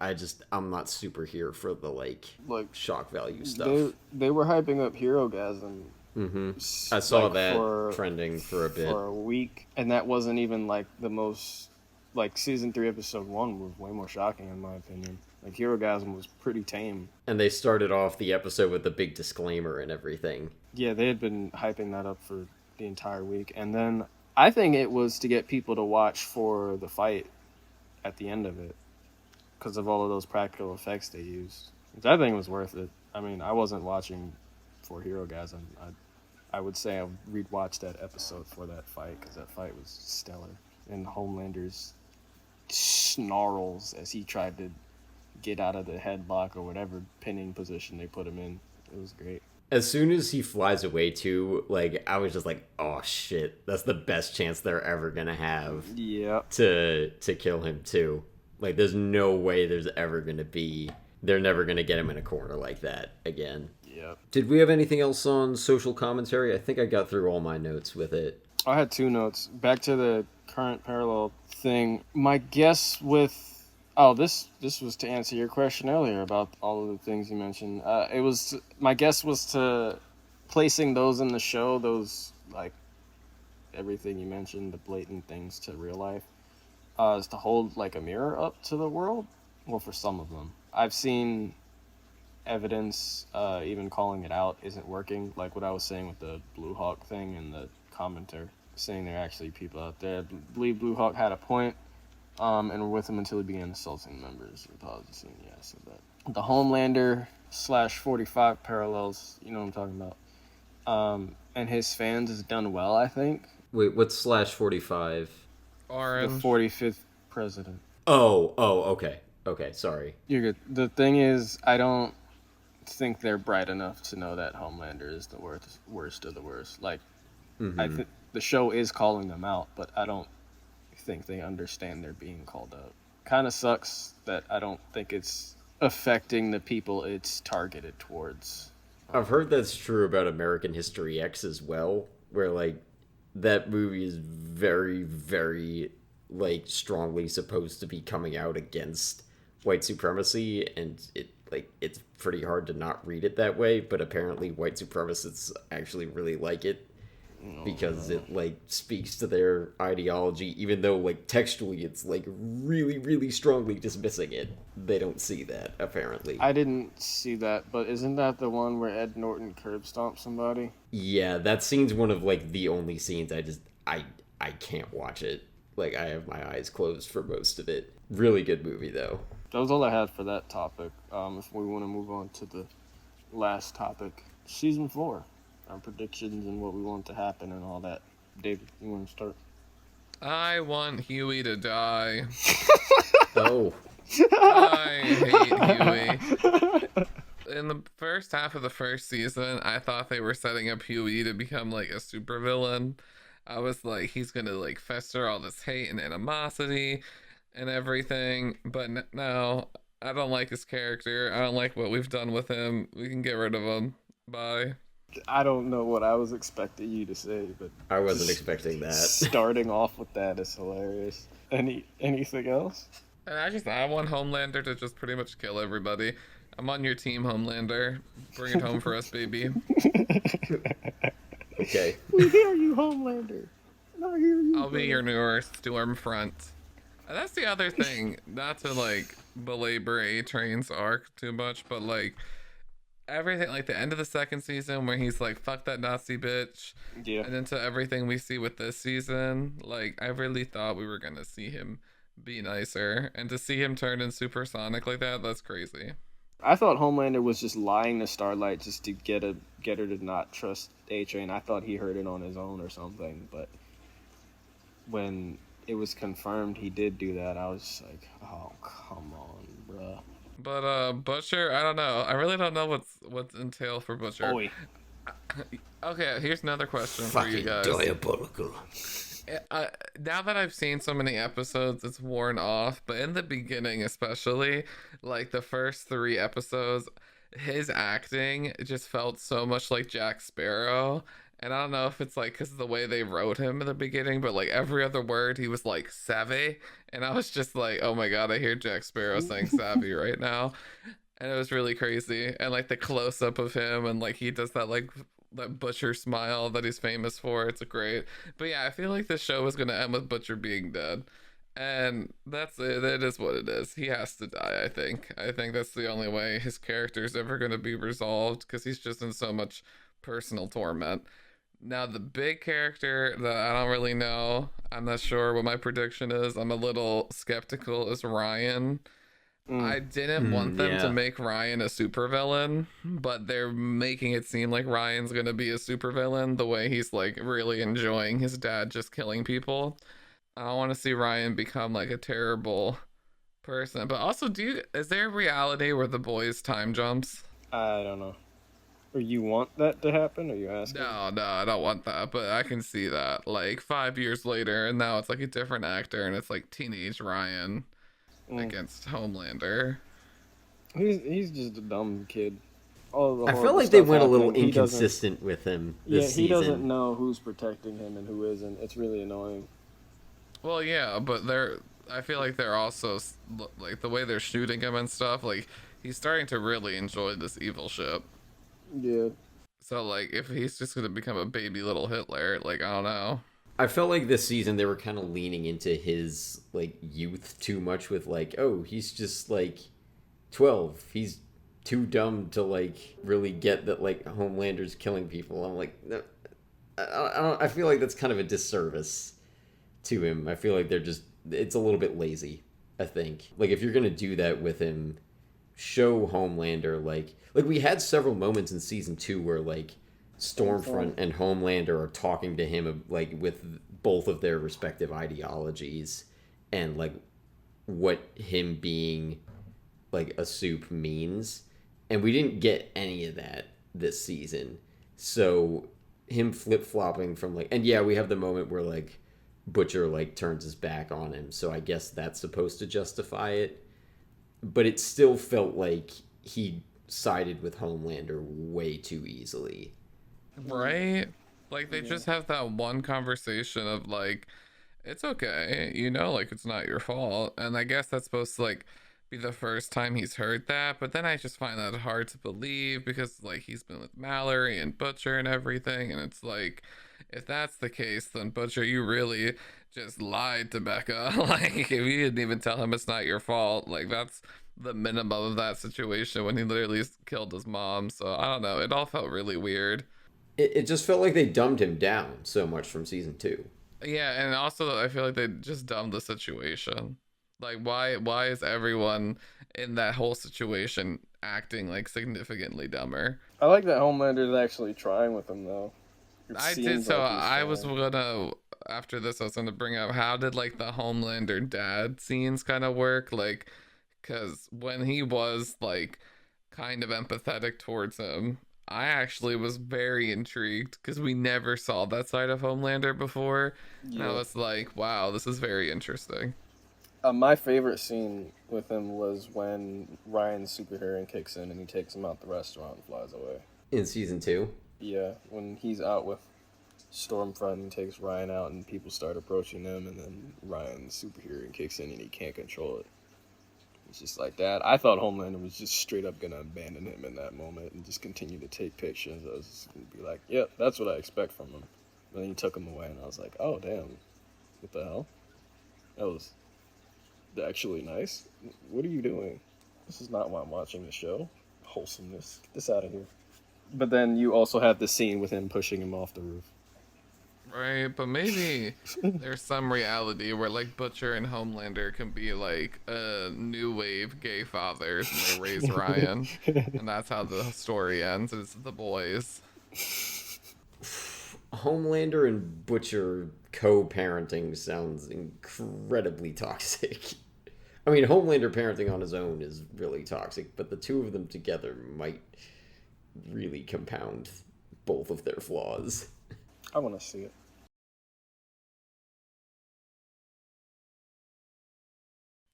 I'm not super here for the like shock value stuff. They were hyping up Herogasm. Mm-hmm. I saw like, that trending for a bit. For a week, and that wasn't even like the most. Like season 3, episode 1 was way more shocking in my opinion. Like Herogasm was pretty tame. And they started off the episode with the big disclaimer and everything. Yeah, they had been hyping that up for the entire week, and then I think it was to get people to watch for the fight at the end of it, because of all of those practical effects they used. Which I think was worth it. I mean, I wasn't watching for Herogasm. I would say I rewatched that episode for that fight, because that fight was stellar. And Homelander's snarls as he tried to get out of the headlock or whatever pinning position they put him in. It was great. As soon as he flies away too, like, I was just like, oh shit, that's the best chance they're ever gonna have. Yeah. To kill him too. Like, there's no way they're never gonna get him in a corner like that again. Yep. Did we have anything else on social commentary? I think I got through all my notes with it. I had 2 notes. Back to the current parallel thing. My guess with... Oh, this was to answer your question earlier about all of the things you mentioned. My guess was to placing those in the show, those, like, everything you mentioned, the blatant things to real life, is to hold, like, a mirror up to the world. Well, for some of them. I've seen evidence, even calling it out isn't working. Like what I was saying with the Blue Hawk thing and the commenter saying there are actually people out there. I believe Blue Hawk had a point, and were with him until he began assaulting members of the Positive. Yeah, I said that. The Homelander /45 parallels, you know what I'm talking about. And his fans has done well, I think. Wait, what's /45? Orange. The 45th president. Oh, okay. Okay, sorry. You're good. The thing is, I don't think they're bright enough to know that Homelander is the worst of the worst. Like, Mm-hmm. I think the show is calling them out, but I don't think they understand they're being called out. Kind of sucks that I don't think it's affecting the people it's targeted towards. I've heard that's true about American History X as well, where, like, that movie is very, very, like, strongly supposed to be coming out against white supremacy, and it's pretty hard to not read it that way, but apparently white supremacists actually really like it because it, like, speaks to their ideology, even though, like, textually it's, like, really, really strongly dismissing it. They don't see that, apparently. I didn't see that, but isn't that the one where Ed Norton curb stomps somebody? Yeah, that scene's one of, like, the only scenes I can't watch it. Like, I have my eyes closed for most of it. Really good movie, though. That was all I had for that topic. If we want to move on to the last topic, season 4, our predictions and what we want to happen and all that. David, you want to start? I want Huey to die. Oh. I hate Huey. In the first half of the first season, I thought they were setting up Huey to become like a supervillain. I was like, he's gonna like fester all this hate and animosity and everything, but no, I don't like his character. I don't like what we've done with him. We can get rid of him. Bye. I don't know what I was expecting you to say, but I wasn't expecting that. Starting off with that is hilarious. Anything else? And I want Homelander to just pretty much kill everybody. I'm on your team, Homelander. Bring it home for us, baby. Okay. We hear you, Homelander. I'll be your new storm front. And that's the other thing. Not to like belabor A-Train's arc too much, but like everything, like the end of the second season where he's like, "Fuck that Nazi bitch," Yeah. and into everything we see with this season, like I really thought we were gonna see him be nicer, and to see him turn in supersonic like that's crazy. I thought Homelander was just lying to Starlight just to get her to not trust A-Train. I thought he heard it on his own or something, but when it was confirmed he did do that, I was just like, oh, come on, bruh. But Butcher, I don't know. I really don't know what's entailed for Butcher. Oi. Okay, here's another question for you Fucking guys. diabolical. Now that I've seen so many episodes, it's worn off. But in the beginning, especially, like the first 3 episodes, his acting just felt so much like Jack Sparrow. And I don't know if it's like because of the way they wrote him in the beginning, but like every other word, he was like savvy. And I was just like, oh my God, I hear Jack Sparrow saying savvy right now. And it was really crazy. And like the close up of him, and like he does that like that Butcher smile that he's famous for. It's great. But yeah, I feel like this show is gonna end with Butcher being dead. And that's it. It is what it is. He has to die, I think. I think that's the only way his character is ever gonna be resolved, because he's just in so much personal torment. Now the big character that I don't really know, I'm not sure what my prediction is. I'm a little skeptical, is Ryan. I didn't want them to make Ryan a supervillain, but they're making it seem like Ryan's gonna be a supervillain the way he's like really enjoying his dad just killing people. I don't want to see Ryan become like a terrible person. But also, is there a reality where the boys time jumps? I don't know. Or you want that to happen? Are you asking? No, I don't want that, but I can see that. Like 5 years later, and now it's like a different actor, and it's like teenage Ryan against Homelander. He's just a dumb kid. I felt like they went a little inconsistent with him this season. He doesn't know who's protecting him and who isn't. It's really annoying. Well, yeah, but I feel like they're also like the way they're shooting him and stuff. Like he's starting to really enjoy this evil ship. Yeah. So like, if he's just gonna become a baby little Hitler, like I don't know. I felt like this season they were kind of leaning into his like youth too much with like, oh, he's just like 12. He's too dumb to like really get that like Homelander's killing people. I'm like, no, I feel like that's kind of a disservice to him. I feel like it's a little bit lazy. I think like if you're gonna do that with him, show Homelander like we had several moments in season 2 where like Stormfront and Homelander are talking to him like with both of their respective ideologies and like what him being like a soup means, and we didn't get any of that this season. So him flip-flopping from like, and yeah, we have the moment where like Butcher like turns his back on him, so I guess that's supposed to justify it, but it still felt like he sided with Homelander way too easily. Right? Like they just have that one conversation of like, it's okay, like it's not your fault. And I guess that's supposed to like be the first time he's heard that, but then I just find that hard to believe because like he's been with Mallory and Butcher and everything, and it's like, if that's the case, then Butcher, you really just lied to Becca. Like if you didn't even tell him it's not your fault, like that's the minimum of that situation when he literally killed his mom. So I don't know, it all felt really weird. It just felt like they dumbed him down so much from season 2. Yeah, and also I feel like they just dumbed the situation. Like why is everyone in that whole situation acting like significantly dumber? I like that Homelander's actually trying with him though. I did, so I was gonna, after this I was gonna bring up, how did like the Homelander dad scenes kind of work? Like, because when he was like kind of empathetic towards him, I actually was very intrigued because we never saw that side of Homelander before. Yeah. And I was like, wow, this is very interesting. My favorite scene with him was when Ryan's superhero kicks in and he takes him out the restaurant and flies away. In season 2? Yeah, when he's out with Stormfront and takes Ryan out and people start approaching him, and then Ryan's superhero kicks in and he can't control it. It's just like that. I thought Homelander was just straight up going to abandon him in that moment and just continue to take pictures. I was just going to be like, yep, that's what I expect from him. And then he took him away, and I was like, oh, damn. What the hell? That was actually nice. What are you doing? This is not why I'm watching the show. Wholesomeness. Get this out of here. But then you also have the scene with him pushing him off the roof. Right, but maybe there's some reality where like Butcher and Homelander can be like new wave gay fathers and they raise Ryan, and that's how the story ends. Is the boys. Homelander and Butcher co-parenting sounds incredibly toxic. I mean, Homelander parenting on his own is really toxic, but the two of them together might really compound both of their flaws. I want to see it.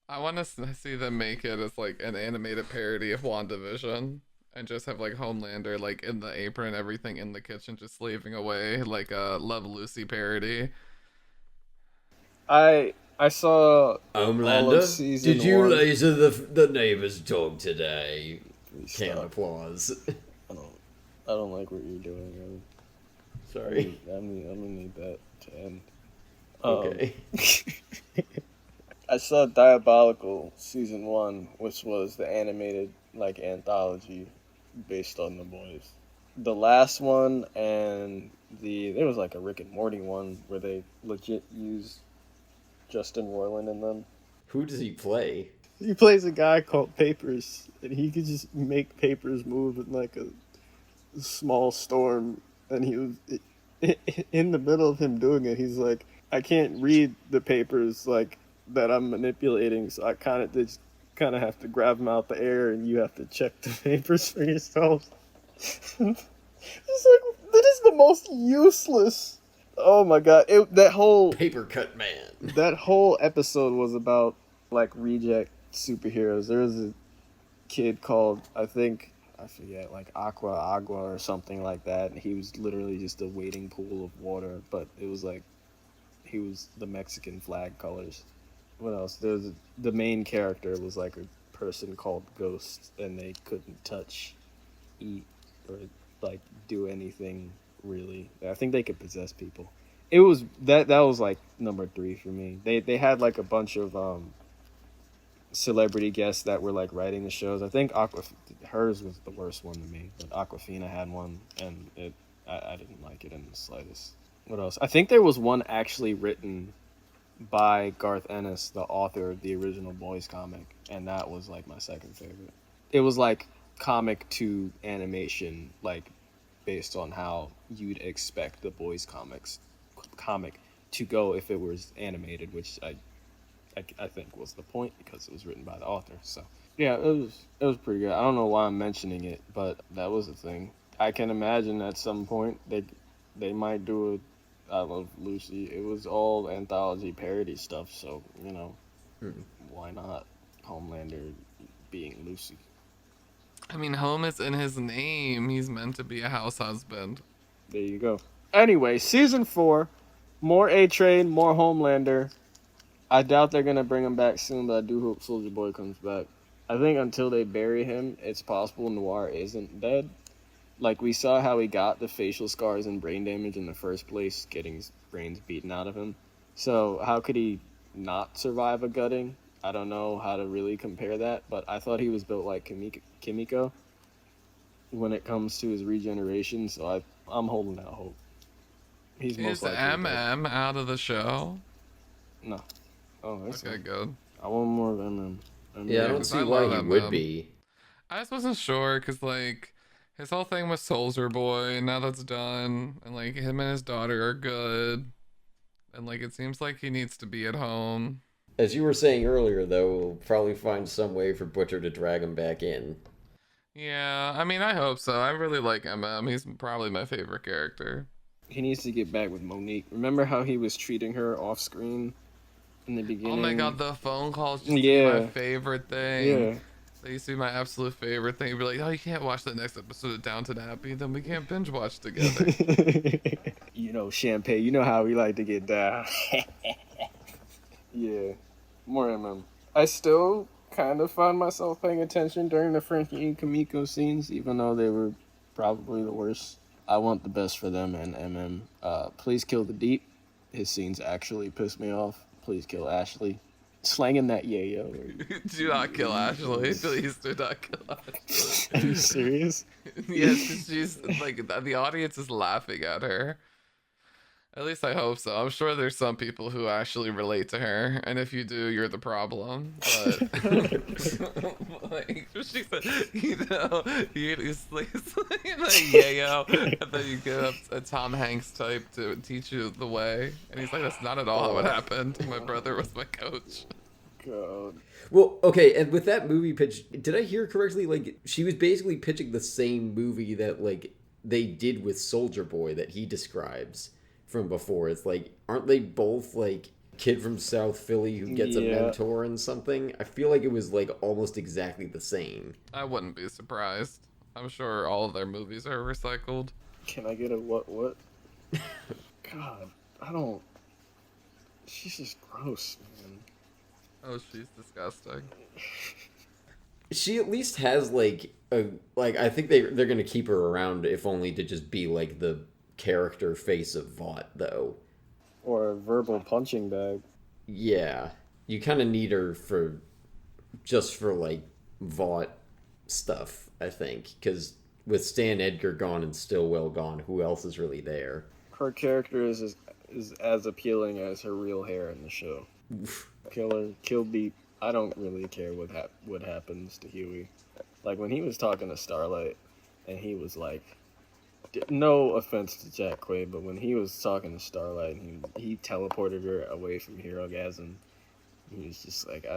I want to see them make it as like an animated parody of WandaVision. And just have like Homelander like in the apron, everything in the kitchen, just slaving away like a Love Lucy parody. I saw all of Homelander, season did you one. laser the neighbor's dog today? Can Stop. applause. I don't like what you're doing. Sorry. I'm gonna need that to end. Okay. I saw Diabolical season 1, which was the animated like anthology based on The Boys. The last one and there was like a Rick and Morty one where they legit use Justin Roiland in them. Who does he play? He plays a guy called Papers, and he could just make papers move in like a small storm. And he was in the middle of him doing it. He's like, I can't read the papers like that I'm manipulating, so I kind of have to grab them out the air, and you have to check the papers for yourself. It's like, that is the most useless. Oh my god! That whole Paper cut man. That whole episode was about like reject superheroes. There was a kid called I forget, like Agua or something like that, and he was literally just a waiting pool of water. But it was like he was the Mexican flag colors. What else? The main character was like a person called Ghost, and they couldn't touch, eat, or like do anything really. I think they could possess people. It was that was like number 3 for me. They had like a bunch of celebrity guests that were like writing the shows. I think hers was the worst one to me, but Aquafina had one, and I didn't like it in the slightest. What else? I think there was one actually written by Garth Ennis, the author of the original Boys comic, and that was like my second favorite. It was like comic to animation, like based on how you'd expect the Boys comic to go if it was animated, which I think was the point because it was written by the author. So yeah, it was pretty good. I don't know why I'm mentioning it, but that was a thing. I can imagine at some point they might do a I Love Lucy. It was all anthology parody stuff, so why not Homelander being Lucy? I mean, home is in his name. He's meant to be a house husband. There you go. Anyway, season 4, more A-Train, more Homelander. I doubt they're gonna bring him back soon, but I do hope Soulja Boy comes back. I think until they bury him, it's possible Noir isn't dead. Like, we saw how he got the facial scars and brain damage in the first place, getting his brains beaten out of him. So how could he not survive a gutting? I don't know how to really compare that, but I thought he was built like Kimiko when it comes to his regeneration, so I'm holding out hope. He's most likely MM out of the show? No. Oh, that's okay, good. I want more of MM. Yeah, I don't see why he would be. I just wasn't sure, because, like, his whole thing was Soldier Boy, and now that's done, and, like, him and his daughter are good, and, like, it seems like he needs to be at home. As you were saying earlier, though, we'll probably find some way for Butcher to drag him back in. Yeah, I mean, I hope so. I really like MM. He's probably my favorite character. He needs to get back with Monique. Remember how he was treating her off screen in the beginning? Oh my god, the phone calls used to be my favorite thing. Yeah. They used to be my absolute favorite thing. You'd be like, oh, you can't watch the next episode of Downton Abbey, then we can't binge watch together. Champagne, you know how we like to get down. Yeah, more MM. I still kind of find myself paying attention during the Frankie and Kamiko scenes, even though they were probably the worst I want the best for them and MM. Please kill the Deep. His scenes actually piss me off. Please kill Ashley. Slanging that yayo. Do not kill Ashley. Please do not kill Ashley. Are you serious? Yes, because she's like the audience is laughing at her. At least I hope so. I'm sure there's some people who actually relate to her, and if you do, you're the problem. But like she said, he's like yayo, and then you get a Tom Hanks type to teach you the way, and he's like, that's not at all how it happened. My brother was my coach. God. Well, okay, and with that movie pitch, did I hear correctly? Like, she was basically pitching the same movie that, like, they did with Soldier Boy that he describes from before. It's like, aren't they both, like, kid from South Philly who gets a mentor and something? I feel like it was, like, almost exactly the same. I wouldn't be surprised. I'm sure all of their movies are recycled. Can I get a what? God, I don't... She's just gross, man. Oh, she's disgusting. She at least has like I think they're gonna keep her around if only to just be like the character face of Vought though. Or a verbal punching bag. Yeah, you kind of need her for like Vought stuff, I think, because with Stan Edgar gone and Stillwell gone, who else is really there? Her character is as appealing as her real hair in the show. Kill Beat. I don't really care what happens to Huey. Like when he was talking to Starlight, and he was like, no offense to Jack Quaid, but when he was talking to Starlight, he teleported her away from Herogasm. He was just like,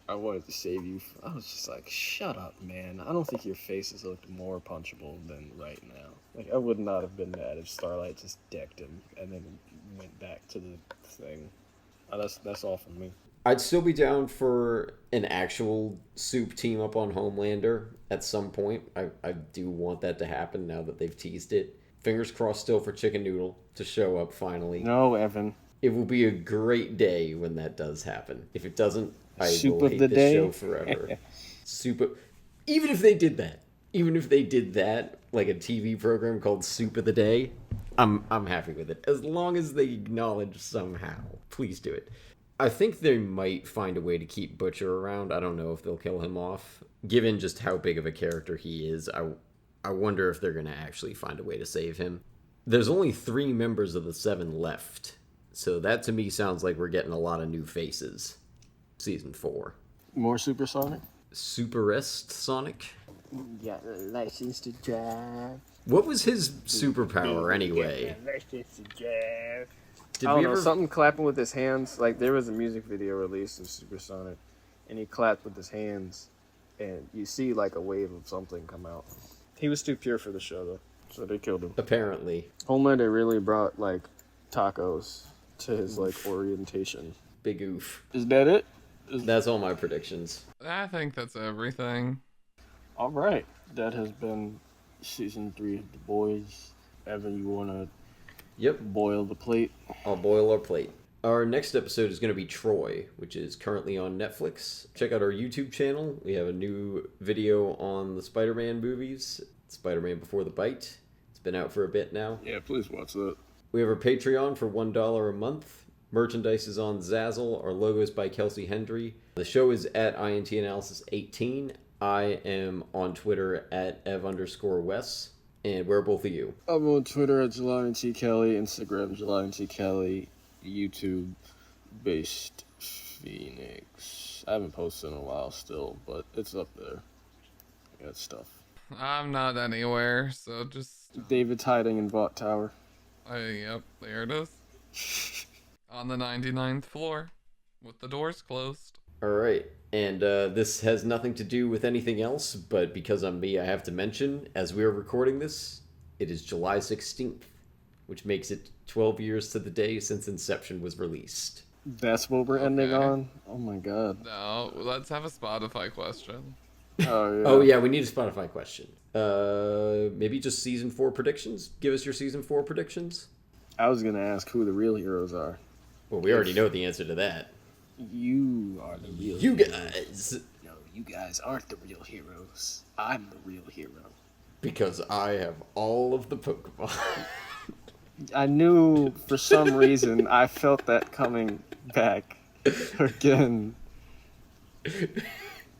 I wanted to save you. I was just like, shut up, man. I don't think your faces looked more punchable than right now. Like I would not have been mad if Starlight just decked him and then went back to the thing. That's all from me. I'd still be down for an actual Soup team up on Homelander at some point. I do want that to happen now that they've teased it. Fingers crossed still for Chicken Noodle to show up finally. No, Evan. It will be a great day when that does happen. If it doesn't, I Soup will of hate the this day? show forever. Even if they did that, like a TV program called Soup of the Day, I'm happy with it. As long as they acknowledge somehow. Please do it. I think they might find a way to keep Butcher around. I don't know if they'll kill him off. Given just how big of a character he is, I wonder if they're going to actually find a way to save him. There's only 3 members of the 7 left. So that to me sounds like we're getting a lot of new faces. Season 4. More Supersonic? Superist Sonic? Got a license to drive. What was his superpower anyway? I don't know, something clapping with his hands. Like, there was a music video released of Supersonic, and he clapped with his hands, and you see, like, a wave of something come out. He was too pure for the show, though, so they killed him. Apparently. Homelander really brought, like, tacos to his, like, orientation. Big oof. Is that it? That's all my predictions. I think that's everything. All right. That has been Season 3 of The Boys. Evan, you want to boil the plate? I'll boil our plate. Our next episode is going to be Troy, which is currently on Netflix. Check out our YouTube channel. We have a new video on the Spider-Man movies. Spider-Man Before the Bite. It's been out for a bit now. Yeah, please watch that. We have our Patreon for $1 a month. Merchandise is on Zazzle. Our logo is by Kelsey Hendry. The show is at INTAnalysis18. I am on Twitter at Ev_Wes. And where are both of you? I'm on Twitter at Jelani T. Kelly, Instagram Jelani T. Kelly, YouTube Based Phoenix. I haven't posted in a while still, but it's up there. I got stuff. I'm not anywhere, so just... David's hiding in Vought Tower. Yep, there it is. On the 99th floor, with the doors closed. Alright, and this has nothing to do with anything else, but because I'm me, I have to mention, as we are recording this, it is July 16th, which makes it 12 years to the day since Inception was released. That's what we're ending on? Oh my god. No, let's have a Spotify question. Oh yeah. Oh yeah, we need a Spotify question. Maybe just Season 4 predictions? Give us your Season 4 predictions. I was gonna ask who the real heroes are. Well, we already know the answer to that. You are the real You heroes. guys! No, you guys aren't the real heroes. I'm the real hero. Because I have all of the Pokemon. I knew for some reason I felt that coming back again.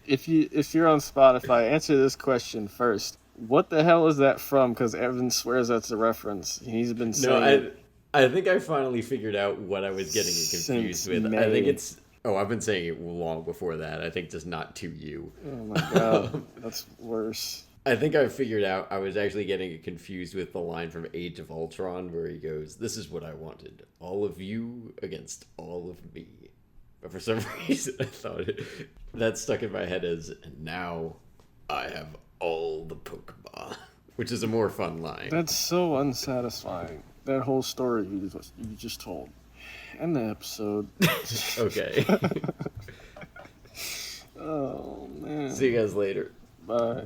If you're on Spotify, answer this question first. What the hell is that from? Because Evan swears that's a reference. He's been saying I think I finally figured out what I was getting confused with. May. I think it's... Oh, I've been saying it long before that. I think just not to you. Oh my god, that's worse. I think I figured out I was actually getting it confused with the line from Age of Ultron where he goes, "This is what I wanted. All of you against all of me." But for some reason, I thought that stuck in my head as, "And now I have all the Pokemon," which is a more fun line. That's so unsatisfying. That whole story you just told. End the episode. Okay. Oh, man. See you guys later. Bye.